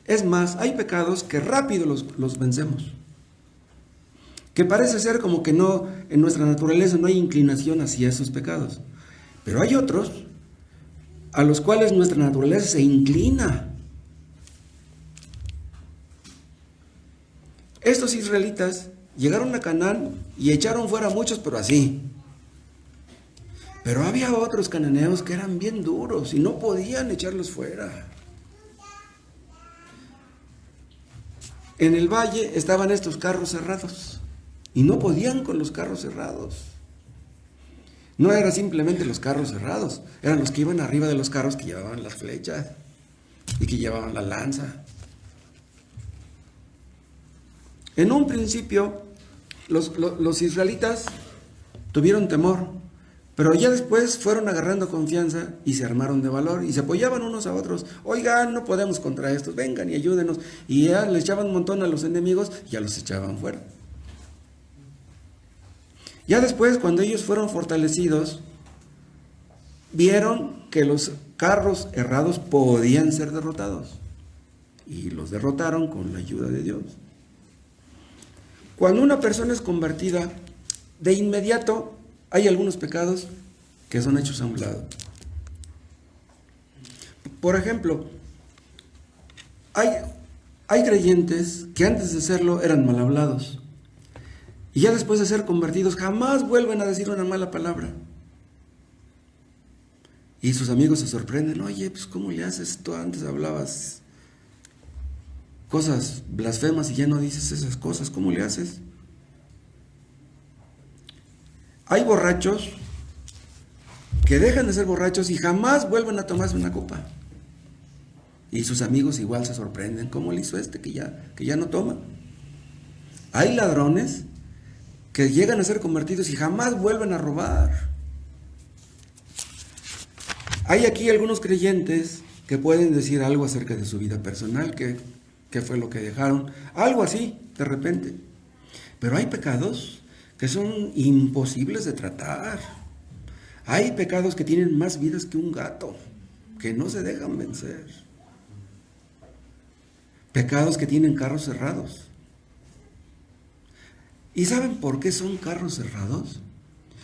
Es más, hay pecados que rápido los vencemos. Que parece ser como que no, en nuestra naturaleza no hay inclinación hacia esos pecados. Pero hay otros a los cuales nuestra naturaleza se inclina. Estos israelitas llegaron a Canaán y echaron fuera a muchos, pero así. Pero había otros cananeos que eran bien duros y no podían echarlos fuera. En el valle estaban estos carros cerrados y no podían con los carros cerrados. No eran simplemente los carros cerrados, eran los que iban arriba de los carros que llevaban las flechas y que llevaban la lanza. En un principio, los israelitas tuvieron temor, pero ya después fueron agarrando confianza y se armaron de valor y se apoyaban unos a otros. Oigan, no podemos contra estos, vengan y ayúdenos. Y ya les echaban un montón a los enemigos y ya los echaban fuera. Ya después, cuando ellos fueron fortalecidos, vieron que los carros errados podían ser derrotados. Y los derrotaron con la ayuda de Dios. Cuando una persona es convertida, de inmediato hay algunos pecados que son hechos a un lado. Por ejemplo, hay creyentes que antes de serlo eran mal hablados. Y ya después de ser convertidos jamás vuelven a decir una mala palabra. Y sus amigos se sorprenden. Oye, pues ¿cómo le haces? Tú antes hablabas cosas blasfemas y ya no dices esas cosas. ¿Cómo le haces? Hay borrachos que dejan de ser borrachos y jamás vuelven a tomarse una copa. Y sus amigos igual se sorprenden. ¿Cómo le hizo este que ya no toma? Hay ladrones que llegan a ser convertidos y jamás vuelven a robar. Hay aquí algunos creyentes que pueden decir algo acerca de su vida personal, que fue lo que dejaron, algo así, de repente. Pero hay pecados que son imposibles de tratar. Hay pecados que tienen más vidas que un gato, que no se dejan vencer. Pecados que tienen carros cerrados. ¿Y saben por qué son carros cerrados?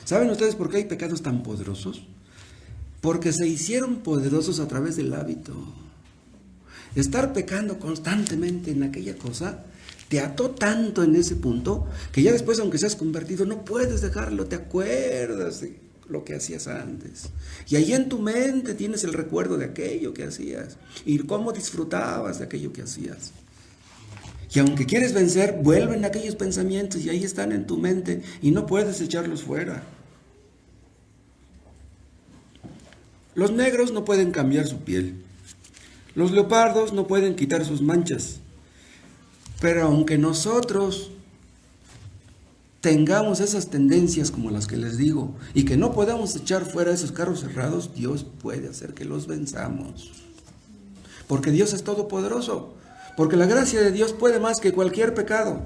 ¿Saben ustedes por qué hay pecados tan poderosos? Porque se hicieron poderosos a través del hábito. Estar pecando constantemente en aquella cosa te ató tanto en ese punto que ya después, aunque seas convertido, no puedes dejarlo. Te acuerdas de lo que hacías antes. Y ahí en tu mente tienes el recuerdo de aquello que hacías y cómo disfrutabas de aquello que hacías. Y aunque quieres vencer, vuelven aquellos pensamientos y ahí están en tu mente y no puedes echarlos fuera. Los negros no pueden cambiar su piel. Los leopardos no pueden quitar sus manchas. Pero aunque nosotros tengamos esas tendencias como las que les digo y que no podamos echar fuera esos carros cerrados, Dios puede hacer que los venzamos. Porque Dios es todopoderoso. Porque la gracia de Dios puede más que cualquier pecado.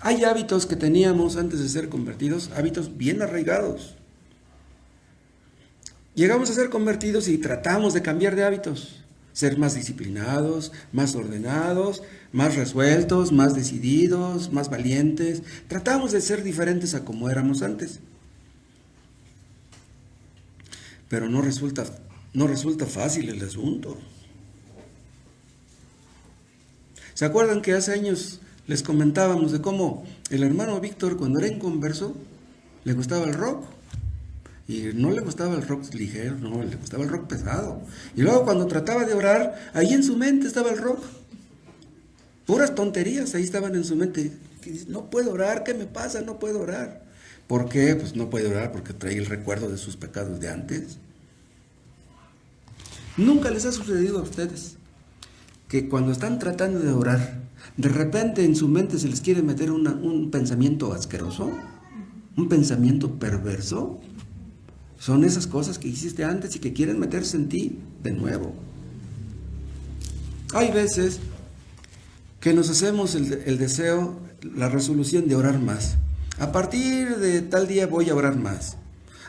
Hay hábitos que teníamos antes de ser convertidos, hábitos bien arraigados. Llegamos a ser convertidos y tratamos de cambiar de hábitos. Ser más disciplinados, más ordenados, más resueltos, más decididos, más valientes. Tratamos de ser diferentes a como éramos antes. Pero no resulta fácil el asunto. ¿Se acuerdan que hace años les comentábamos de cómo el hermano Víctor, cuando era inconverso, le gustaba el rock? Y no le gustaba el rock ligero, no, le gustaba el rock pesado. Y luego cuando trataba de orar, ahí en su mente estaba el rock. Puras tonterías ahí estaban en su mente. No puedo orar, ¿qué me pasa? No puedo orar. ¿Por qué? Pues no puede orar porque trae el recuerdo de sus pecados de antes. ¿Nunca les ha sucedido a ustedes que cuando están tratando de orar, de repente en su mente se les quiere meter un pensamiento asqueroso? ¿Un pensamiento perverso? Son esas cosas que hiciste antes y que quieren meterse en ti de nuevo. Hay veces que nos hacemos el deseo, la resolución de orar más. A partir de tal día voy a orar más.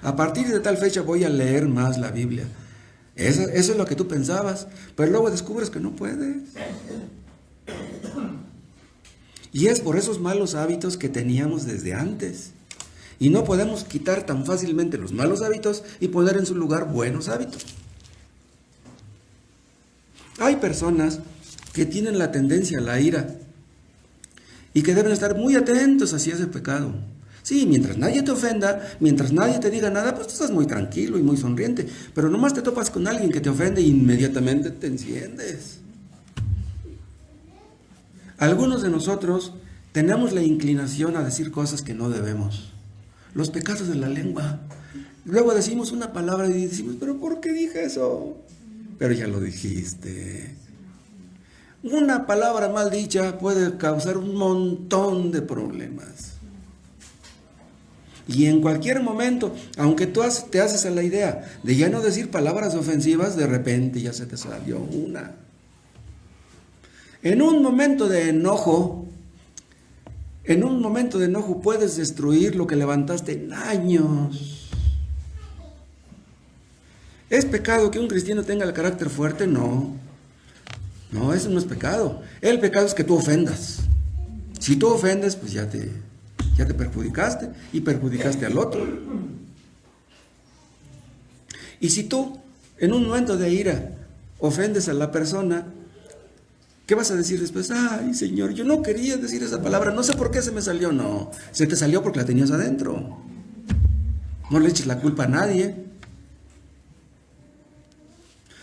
A partir de tal fecha voy a leer más la Biblia. Eso es lo que tú pensabas, pero luego descubres que no puedes. Y es por esos malos hábitos que teníamos desde antes. Y no podemos quitar tan fácilmente los malos hábitos y poner en su lugar buenos hábitos. Hay personas que tienen la tendencia a la ira y que deben estar muy atentos hacia ese pecado. Sí, mientras nadie te ofenda, mientras nadie te diga nada, pues tú estás muy tranquilo y muy sonriente. Pero nomás te topas con alguien que te ofende e inmediatamente te enciendes. Algunos de nosotros tenemos la inclinación a decir cosas que no debemos. Los pecados de la lengua. Luego decimos una palabra y decimos, pero ¿por qué dije eso? Pero ya lo dijiste. Una palabra mal dicha puede causar un montón de problemas. Y en cualquier momento, aunque tú te haces a la idea de ya no decir palabras ofensivas, de repente ya se te salió una. En un momento de enojo puedes destruir lo que levantaste en años. ¿Es pecado que un cristiano tenga el carácter fuerte? No. No, eso no es pecado. El pecado es que tú ofendas. Si tú ofendes, pues ya te perjudicaste y perjudicaste al otro. Y si tú, en un momento de ira, ofendes a la persona, ¿qué vas a decir después? Ay, Señor, yo no quería decir esa palabra, no sé por qué se me salió. No, se te salió porque la tenías adentro. No le eches la culpa a nadie.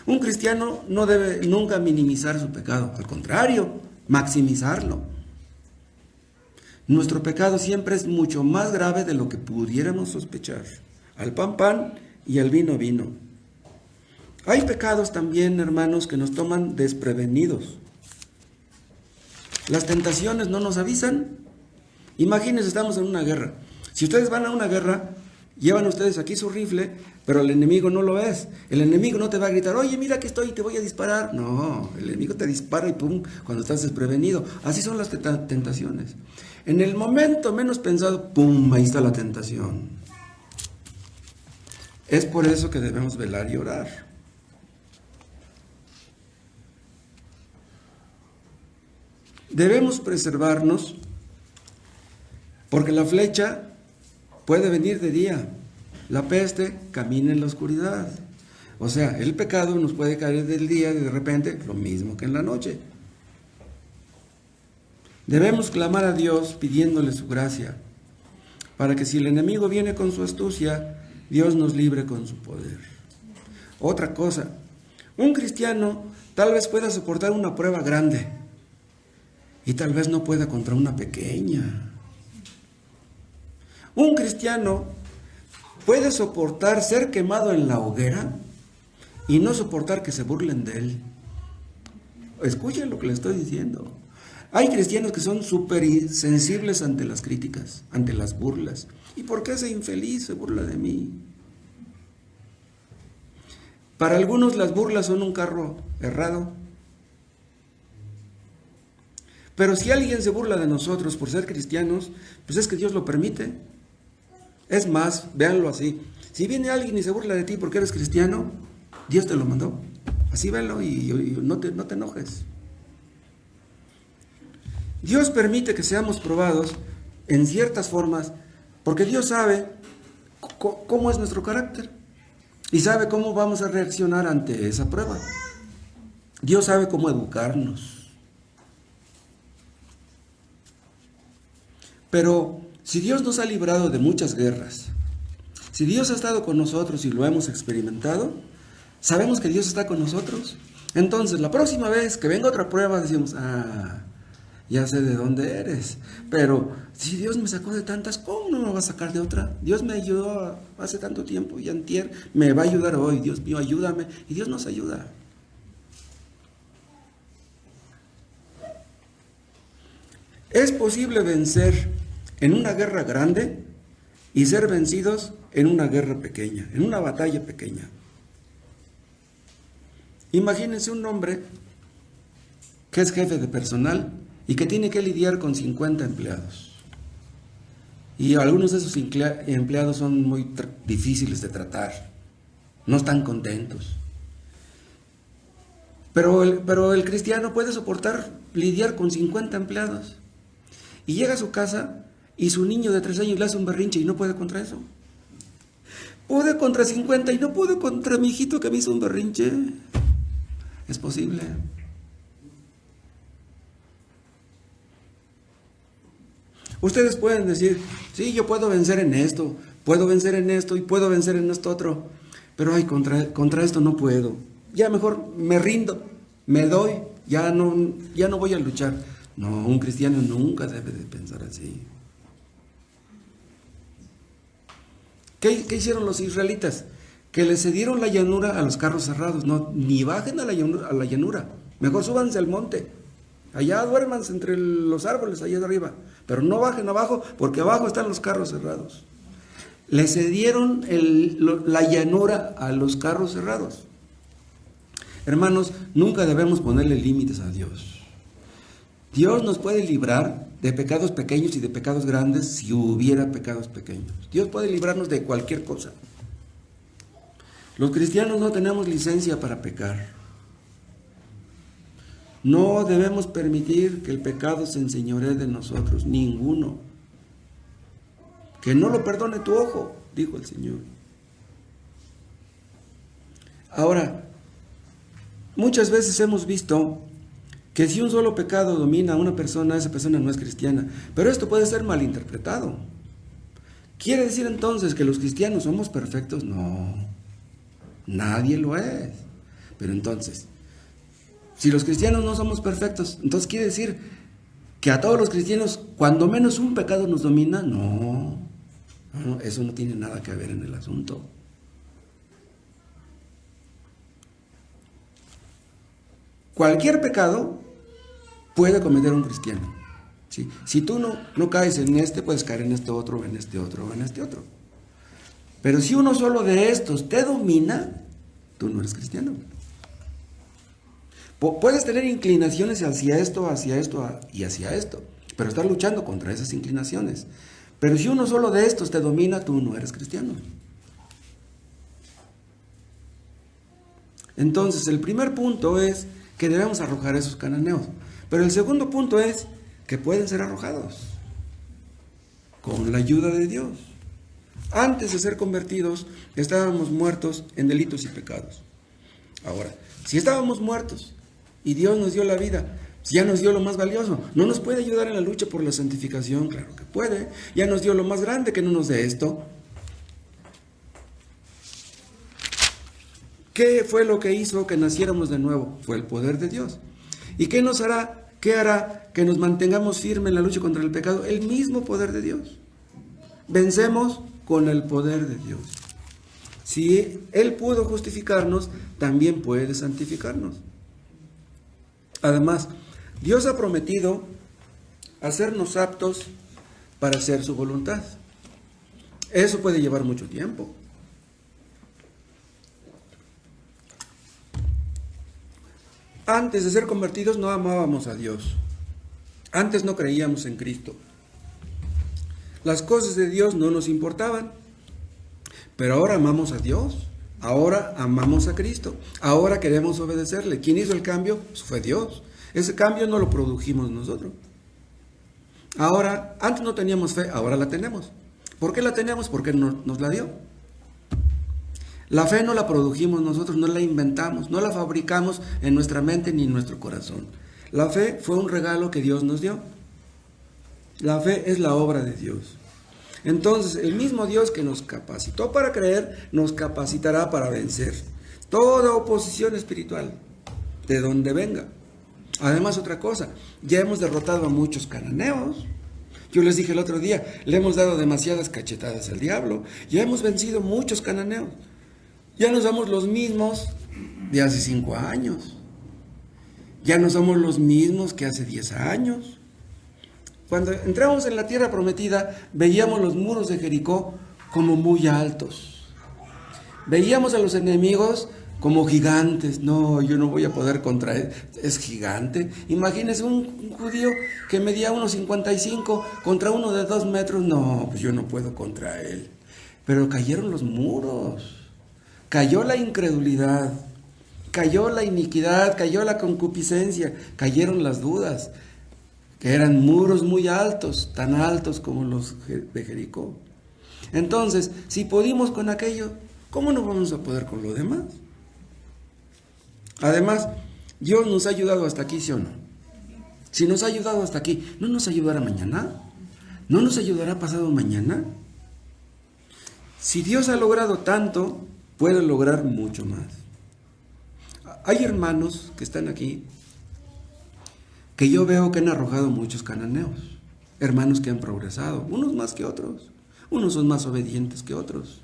Un cristiano no debe nunca minimizar su pecado, al contrario, maximizarlo. Nuestro pecado siempre es mucho más grave de lo que pudiéramos sospechar. Al pan, pan y al vino, vino. Hay pecados también, hermanos, que nos toman desprevenidos. Las tentaciones no nos avisan. Imagínense, estamos en una guerra. Si ustedes van a una guerra, llevan ustedes aquí su rifle, pero el enemigo no lo es. El enemigo no te va a gritar, oye, mira que estoy y te voy a disparar. No, el enemigo te dispara y pum, cuando estás desprevenido. Así son las tentaciones. En el momento menos pensado, pum, ahí está la tentación. Es por eso que debemos velar y orar. Debemos preservarnos porque la flecha puede venir de día, la peste camina en la oscuridad. O sea, el pecado nos puede caer del día y de repente lo mismo que en la noche. Debemos clamar a Dios pidiéndole su gracia, para que si el enemigo viene con su astucia, Dios nos libre con su poder. Otra cosa, un cristiano tal vez pueda soportar una prueba grande y tal vez no pueda contra una pequeña. Un cristiano puede soportar ser quemado en la hoguera y no soportar que se burlen de él. Escuchen lo que le estoy diciendo. Hay cristianos que son súper sensibles ante las críticas, ante las burlas. ¿Y por qué ese infeliz se burla de mí? Para algunos las burlas son un carro errado. Pero si alguien se burla de nosotros por ser cristianos, pues es que Dios lo permite. Es más, véanlo así. Si viene alguien y se burla de ti porque eres cristiano, Dios te lo mandó. Así véanlo y no te enojes. Dios permite que seamos probados en ciertas formas porque Dios sabe cómo es nuestro carácter y sabe cómo vamos a reaccionar ante esa prueba. Dios sabe cómo educarnos. Pero si Dios nos ha librado de muchas guerras, si Dios ha estado con nosotros y lo hemos experimentado, sabemos que Dios está con nosotros. Entonces, la próxima vez que venga otra prueba, decimos, ya sé de dónde eres. Pero si Dios me sacó de tantas, ¿cómo no me va a sacar de otra? Dios me ayudó hace tanto tiempo y antier, me va a ayudar hoy. Dios mío, ayúdame. Y Dios nos ayuda. Es posible vencer en una guerra grande y ser vencidos en una guerra pequeña, en una batalla pequeña. Imagínense un hombre que es jefe de personal y que tiene que lidiar con 50 empleados. Y algunos de esos empleados son muy difíciles de tratar, no están contentos. Pero el cristiano puede soportar lidiar con 50 empleados. Y llega a su casa y su niño de 3 años le hace un berrinche y no puede contra eso. Pude contra 50 y no pude contra mi hijito que me hizo un berrinche. Es posible. Ustedes pueden decir, sí, yo puedo vencer en esto, puedo vencer en esto y puedo vencer en esto otro. Pero ay, contra esto no puedo. Ya mejor me rindo, me doy, ya no voy a luchar. No, un cristiano nunca debe de pensar así. ¿Qué hicieron los israelitas? Que le cedieron la llanura a los carros cerrados. No, ni bajen a la llanura. Mejor súbanse al monte. Allá duérmanse entre los árboles, allá de arriba. Pero no bajen abajo, porque abajo están los carros cerrados. Le cedieron la llanura a los carros cerrados. Hermanos, nunca debemos ponerle límites a Dios. Dios nos puede librar de pecados pequeños y de pecados grandes si hubiera pecados pequeños. Dios puede librarnos de cualquier cosa. Los cristianos no tenemos licencia para pecar. No debemos permitir que el pecado se enseñoree de nosotros, ninguno. Que no lo perdone tu ojo, dijo el Señor. Ahora, muchas veces hemos visto que si un solo pecado domina a una persona, esa persona no es cristiana. Pero esto puede ser malinterpretado. ¿Quiere decir entonces que los cristianos somos perfectos? No, nadie lo es. Pero entonces, si los cristianos no somos perfectos, entonces quiere decir que a todos los cristianos, cuando menos un pecado nos domina. No, eso no tiene nada que ver en el asunto. Cualquier pecado puede cometer un cristiano. ¿Sí? Si tú no caes en este, puedes caer en este otro, en este otro, en este otro. Pero si uno solo de estos te domina, tú no eres cristiano. Puedes tener inclinaciones hacia esto y hacia esto, pero estás luchando contra esas inclinaciones. Pero si uno solo de estos te domina, tú no eres cristiano. Entonces, el primer punto es que debemos arrojar a esos cananeos. Pero el segundo punto es que pueden ser arrojados con la ayuda de Dios. Antes de ser convertidos, estábamos muertos en delitos y pecados. Ahora, si estábamos muertos y Dios nos dio la vida, ya nos dio lo más valioso. ¿No nos puede ayudar en la lucha por la santificación? Claro que puede. Ya nos dio lo más grande, que no nos dé esto. ¿Qué fue lo que hizo que naciéramos de nuevo? Fue el poder de Dios. ¿Y qué nos hará? ¿Qué hará que nos mantengamos firmes en la lucha contra el pecado? El mismo poder de Dios. Vencemos con el poder de Dios. Si Él pudo justificarnos, también puede santificarnos. Además, Dios ha prometido hacernos aptos para hacer su voluntad. Eso puede llevar mucho tiempo. Antes de ser convertidos no amábamos a Dios. Antes no creíamos en Cristo. Las cosas de Dios no nos importaban. Pero ahora amamos a Dios. Ahora amamos a Cristo. Ahora queremos obedecerle. ¿Quién hizo el cambio? Pues fue Dios. Ese cambio no lo produjimos nosotros. Ahora, antes no teníamos fe, ahora la tenemos. ¿Por qué la tenemos? Porque nos la dio. La fe no la produjimos nosotros, no la inventamos, no la fabricamos en nuestra mente ni en nuestro corazón. La fe fue un regalo que Dios nos dio. La fe es la obra de Dios. Entonces, el mismo Dios que nos capacitó para creer, nos capacitará para vencer toda oposición espiritual, de donde venga. Además, otra cosa, ya hemos derrotado a muchos cananeos. Yo les dije el otro día, le hemos dado demasiadas cachetadas al diablo. Ya hemos vencido muchos cananeos. Ya no somos los mismos de hace 5 años. Ya no somos los mismos que hace 10 años. Cuando entramos en la tierra prometida, veíamos los muros de Jericó como muy altos. Veíamos a los enemigos como gigantes. No, yo no voy a poder contra él. Es gigante. Imagínense un judío que medía 1,55 contra uno de 2 metros. No, pues yo no puedo contra él. Pero cayeron los muros. Cayó la incredulidad. Cayó la iniquidad. Cayó la concupiscencia. Cayeron las dudas. Que eran muros muy altos, tan altos como los de Jericó. Entonces, si pudimos con aquello, ¿cómo no vamos a poder con lo demás? Además, Dios nos ha ayudado hasta aquí, ¿sí o no? Si nos ha ayudado hasta aquí, ¿no nos ayudará mañana? ¿No nos ayudará pasado mañana? Si Dios ha logrado tanto, puede lograr mucho más. Hay hermanos que están aquí que yo veo que han arrojado muchos cananeos, hermanos que han progresado, unos más que otros, unos son más obedientes que otros,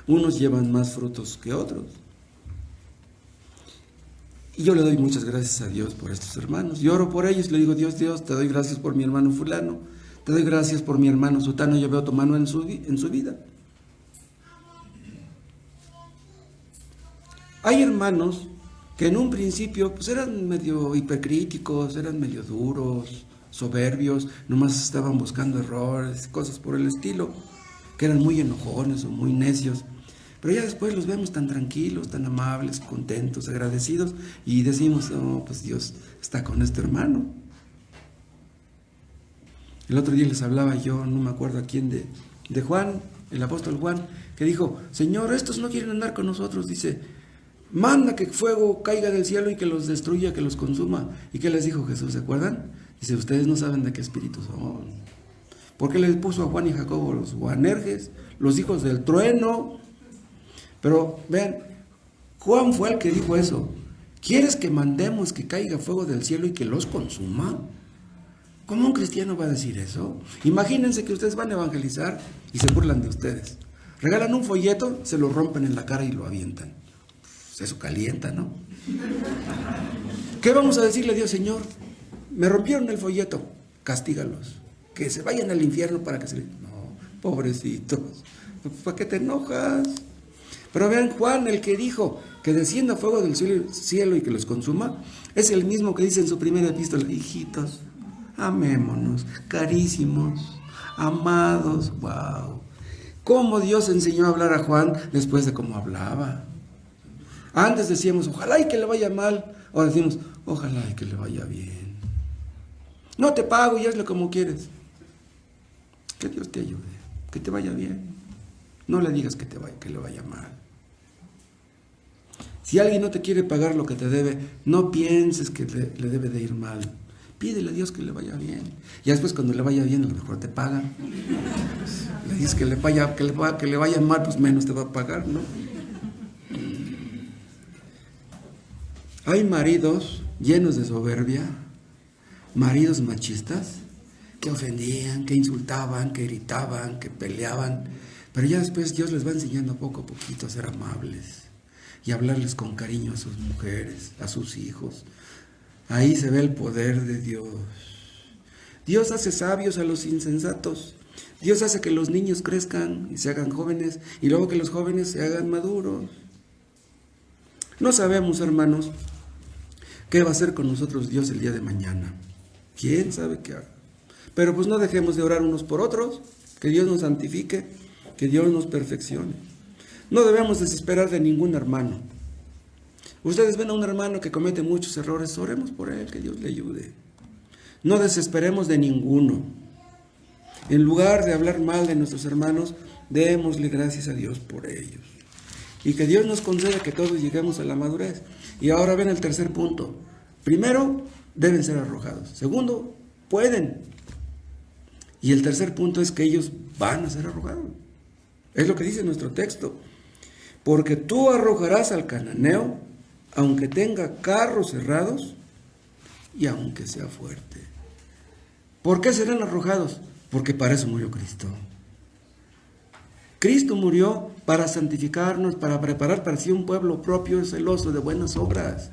unos llevan más frutos que otros. Y yo le doy muchas gracias a Dios por estos hermanos. Yo oro por ellos, le digo, Dios, te doy gracias por mi hermano fulano, te doy gracias por mi hermano sutano, yo veo tu mano en su vida. Hay hermanos que en un principio pues eran medio hipercríticos, eran medio duros, soberbios, nomás estaban buscando errores, cosas por el estilo, que eran muy enojones o muy necios. Pero ya después los vemos tan tranquilos, tan amables, contentos, agradecidos, y decimos, oh, pues Dios está con este hermano. El otro día les hablaba yo, no me acuerdo a quién, de Juan, el apóstol Juan, que dijo, Señor, estos no quieren andar con nosotros, dice, manda que fuego caiga del cielo y que los destruya, que los consuma. ¿Y qué les dijo Jesús? ¿Se acuerdan? Dice, ustedes no saben de qué espíritu son. ¿Por qué les puso a Juan y Jacobo los Boanerges, los hijos del trueno? Pero vean, Juan fue el que dijo eso. ¿Quieres que mandemos que caiga fuego del cielo y que los consuma? ¿Cómo un cristiano va a decir eso? Imagínense que ustedes van a evangelizar y se burlan de ustedes. Regalan un folleto, se lo rompen en la cara y lo avientan. Pues eso calienta, ¿no? ¿Qué vamos a decirle a Dios? Señor, me rompieron el folleto, castígalos. Que se vayan al infierno para que se... No, pobrecitos, ¿para qué te enojas? Pero vean, Juan, el que dijo que descienda fuego del cielo y que los consuma, es el mismo que dice en su primera epístola, hijitos, amémonos, carísimos, amados, wow. ¿Cómo Dios enseñó a hablar a Juan después de cómo hablaba? Antes decíamos, ojalá y que le vaya mal, ahora decimos, ojalá y que le vaya bien. No te pago y hazlo como quieres. Que Dios te ayude, que te vaya bien. No le digas que le vaya mal. Si alguien no te quiere pagar lo que te debe, no pienses que le debe de ir mal. Pídele a Dios que le vaya bien. Y después cuando le vaya bien, a lo mejor te paga. Le dices que le vaya mal, pues menos te va a pagar, ¿no? Hay maridos llenos de soberbia, maridos machistas, que ofendían, que insultaban, que gritaban, que peleaban. Pero ya después Dios les va enseñando poco a poquito a ser amables y hablarles con cariño a sus mujeres, a sus hijos. Ahí se ve el poder de Dios. Dios hace sabios a los insensatos. Dios hace que los niños crezcan y se hagan jóvenes y luego que los jóvenes se hagan maduros. No sabemos, hermanos, qué va a hacer con nosotros Dios el día de mañana. ¿Quién sabe qué haga? Pero pues no dejemos de orar unos por otros, que Dios nos santifique, que Dios nos perfeccione. No debemos desesperar de ningún hermano. Ustedes ven a un hermano que comete muchos errores, oremos por él, que Dios le ayude. No desesperemos de ninguno. En lugar de hablar mal de nuestros hermanos, démosle gracias a Dios por ellos. Y que Dios nos conceda que todos lleguemos a la madurez. Y ahora ven el tercer punto. Primero, deben ser arrojados. Segundo, pueden. Y el tercer punto es que ellos van a ser arrojados. Es lo que dice nuestro texto. Porque tú arrojarás al cananeo, aunque tenga carros cerrados y aunque sea fuerte. ¿Por qué serán arrojados? Porque para eso murió Cristo. Cristo murió para santificarnos, para preparar para sí un pueblo propio, celoso de buenas obras.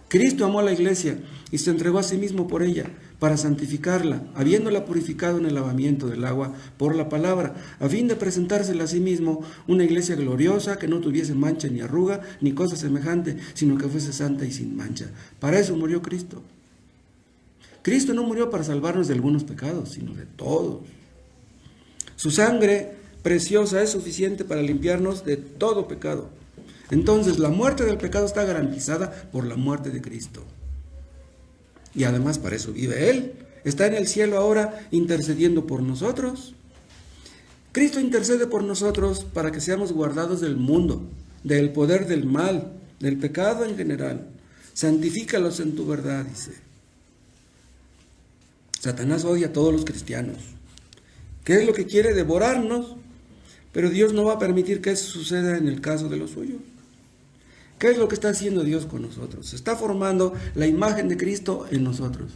Cristo amó a la iglesia y se entregó a sí mismo por ella, para santificarla, habiéndola purificado en el lavamiento del agua por la palabra, a fin de presentársela a sí mismo una iglesia gloriosa, que no tuviese mancha ni arruga, ni cosa semejante, sino que fuese santa y sin mancha. Para eso murió Cristo. Cristo no murió para salvarnos de algunos pecados, sino de todos. Su sangre preciosa es suficiente para limpiarnos de todo pecado. Entonces, la muerte del pecado está garantizada por la muerte de Cristo. Y además para eso vive Él. Está en el cielo ahora intercediendo por nosotros. Cristo intercede por nosotros para que seamos guardados del mundo, del poder del mal, del pecado en general. Santifícalos en tu verdad, dice. Satanás odia a todos los cristianos. ¿Qué es lo que quiere? Devorarnos. Pero Dios no va a permitir que eso suceda en el caso de los suyos. ¿Qué es lo que está haciendo Dios con nosotros? Está formando la imagen de Cristo en nosotros.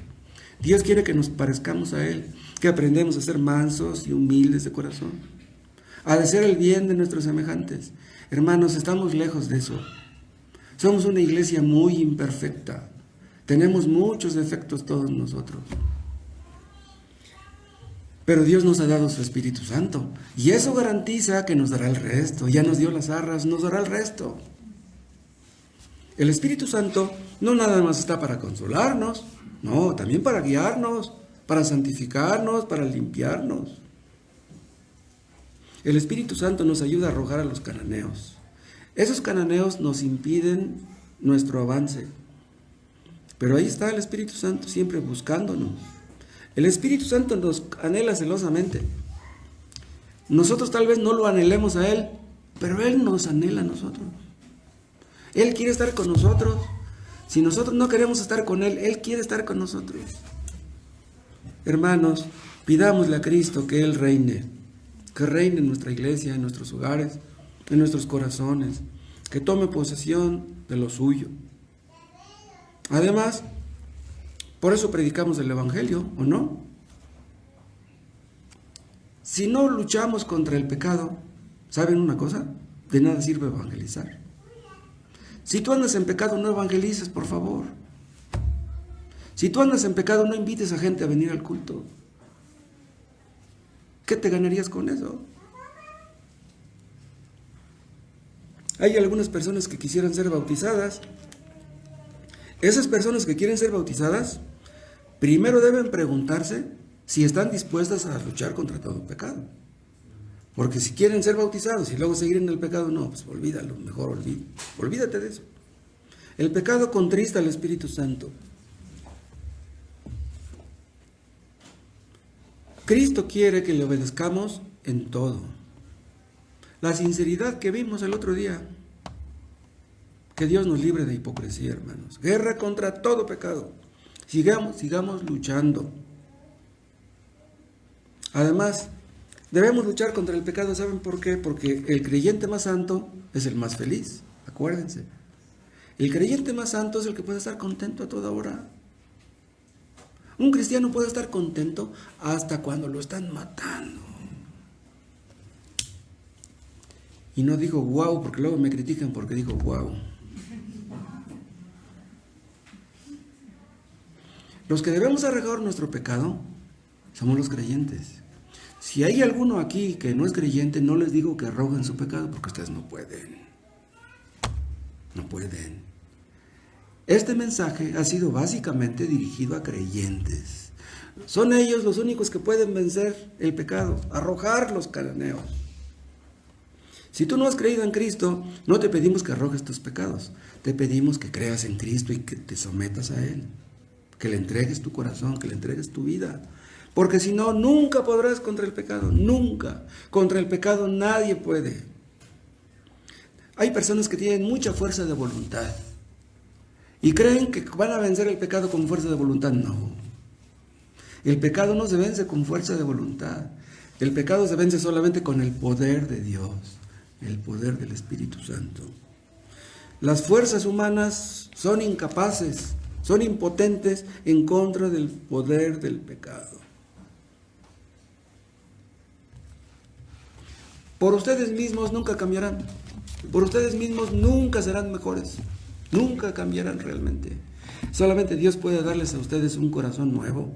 Dios quiere que nos parezcamos a Él, que aprendamos a ser mansos y humildes de corazón, a desear el bien de nuestros semejantes. Hermanos, estamos lejos de eso. Somos una iglesia muy imperfecta. Tenemos muchos defectos todos nosotros. Pero Dios nos ha dado su Espíritu Santo. Y eso garantiza que nos dará el resto. Ya nos dio las arras, nos dará el resto. El Espíritu Santo no nada más está para consolarnos, no, también para guiarnos, para santificarnos, para limpiarnos. El Espíritu Santo nos ayuda a arrojar a los cananeos. Esos cananeos nos impiden nuestro avance. Pero ahí está el Espíritu Santo siempre buscándonos. El Espíritu Santo nos anhela celosamente. Nosotros tal vez no lo anhelemos a Él, pero Él nos anhela a nosotros. Él quiere estar con nosotros. Si nosotros no queremos estar con Él, Él quiere estar con nosotros. Hermanos, pidámosle a Cristo que Él reine. Que reine en nuestra iglesia, en nuestros hogares, en nuestros corazones. Que tome posesión de lo suyo. Además, por eso predicamos el Evangelio, ¿o no? Si no luchamos contra el pecado, ¿saben una cosa? De nada sirve evangelizar. Si tú andas en pecado, no evangelices, por favor. Si tú andas en pecado, no invites a gente a venir al culto. ¿Qué te ganarías con eso? Hay algunas personas que quisieran ser bautizadas. Esas personas que quieren ser bautizadas, primero deben preguntarse si están dispuestas a luchar contra todo pecado. Porque si quieren ser bautizados y luego seguir en el pecado, no, pues olvídalo, mejor olvídate de eso. El pecado contrista al Espíritu Santo. Cristo quiere que le obedezcamos en todo. La sinceridad que vimos el otro día. Que Dios nos libre de hipocresía, hermanos. Guerra contra todo pecado. Sigamos luchando. Además, debemos luchar contra el pecado, ¿saben por qué? Porque el creyente más santo es el más feliz, acuérdense. El creyente más santo es el que puede estar contento a toda hora. Un cristiano puede estar contento hasta cuando lo están matando. Y no digo wow, porque luego me critican porque digo wow. Los que debemos arrojar nuestro pecado somos los creyentes. Si hay alguno aquí que no es creyente, no les digo que arrojen su pecado, porque ustedes no pueden. No pueden. Este mensaje ha sido básicamente dirigido a creyentes. Son ellos los únicos que pueden vencer el pecado, arrojar los cananeos. Si tú no has creído en Cristo, no te pedimos que arrojes tus pecados. Te pedimos que creas en Cristo y que te sometas a Él. Que le entregues tu corazón, que le entregues tu vida. Porque si no, nunca podrás contra el pecado, nunca. Contra el pecado nadie puede. Hay personas que tienen mucha fuerza de voluntad y creen que van a vencer el pecado con fuerza de voluntad. No. El pecado no se vence con fuerza de voluntad. El pecado se vence solamente con el poder de Dios, el poder del Espíritu Santo. Las fuerzas humanas son incapaces, son impotentes en contra del poder del pecado. Por ustedes mismos nunca cambiarán. Por ustedes mismos nunca serán mejores. Nunca cambiarán realmente. Solamente Dios puede darles a ustedes un corazón nuevo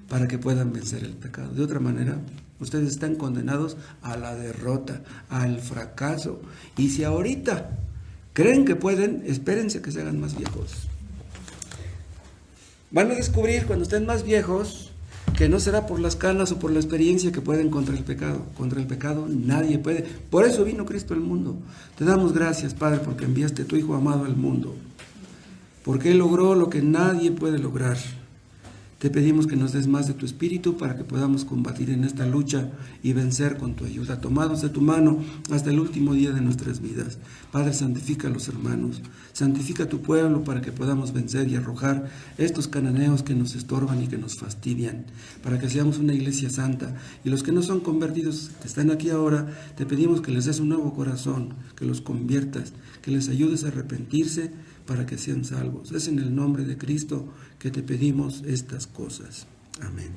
para que puedan vencer el pecado. De otra manera, ustedes están condenados a la derrota, al fracaso. Y si ahorita creen que pueden, espérense que se hagan más viejos. Van a descubrir cuando estén más viejos que no será por las canas o por la experiencia que pueden contra el pecado. Contra el pecado nadie puede. Por eso vino Cristo al mundo. Te damos gracias, Padre, porque enviaste a tu Hijo amado al mundo. Porque Él logró lo que nadie puede lograr. Te pedimos que nos des más de tu Espíritu para que podamos combatir en esta lucha y vencer con tu ayuda, tomados de tu mano hasta el último día de nuestras vidas. Padre, santifica a los hermanos, santifica a tu pueblo para que podamos vencer y arrojar estos cananeos que nos estorban y que nos fastidian, para que seamos una iglesia santa. Y los que no son convertidos, que están aquí ahora, te pedimos que les des un nuevo corazón, que los conviertas, que les ayudes a arrepentirse para que sean salvos. Es en el nombre de Cristo que te pedimos estas cosas. Amén.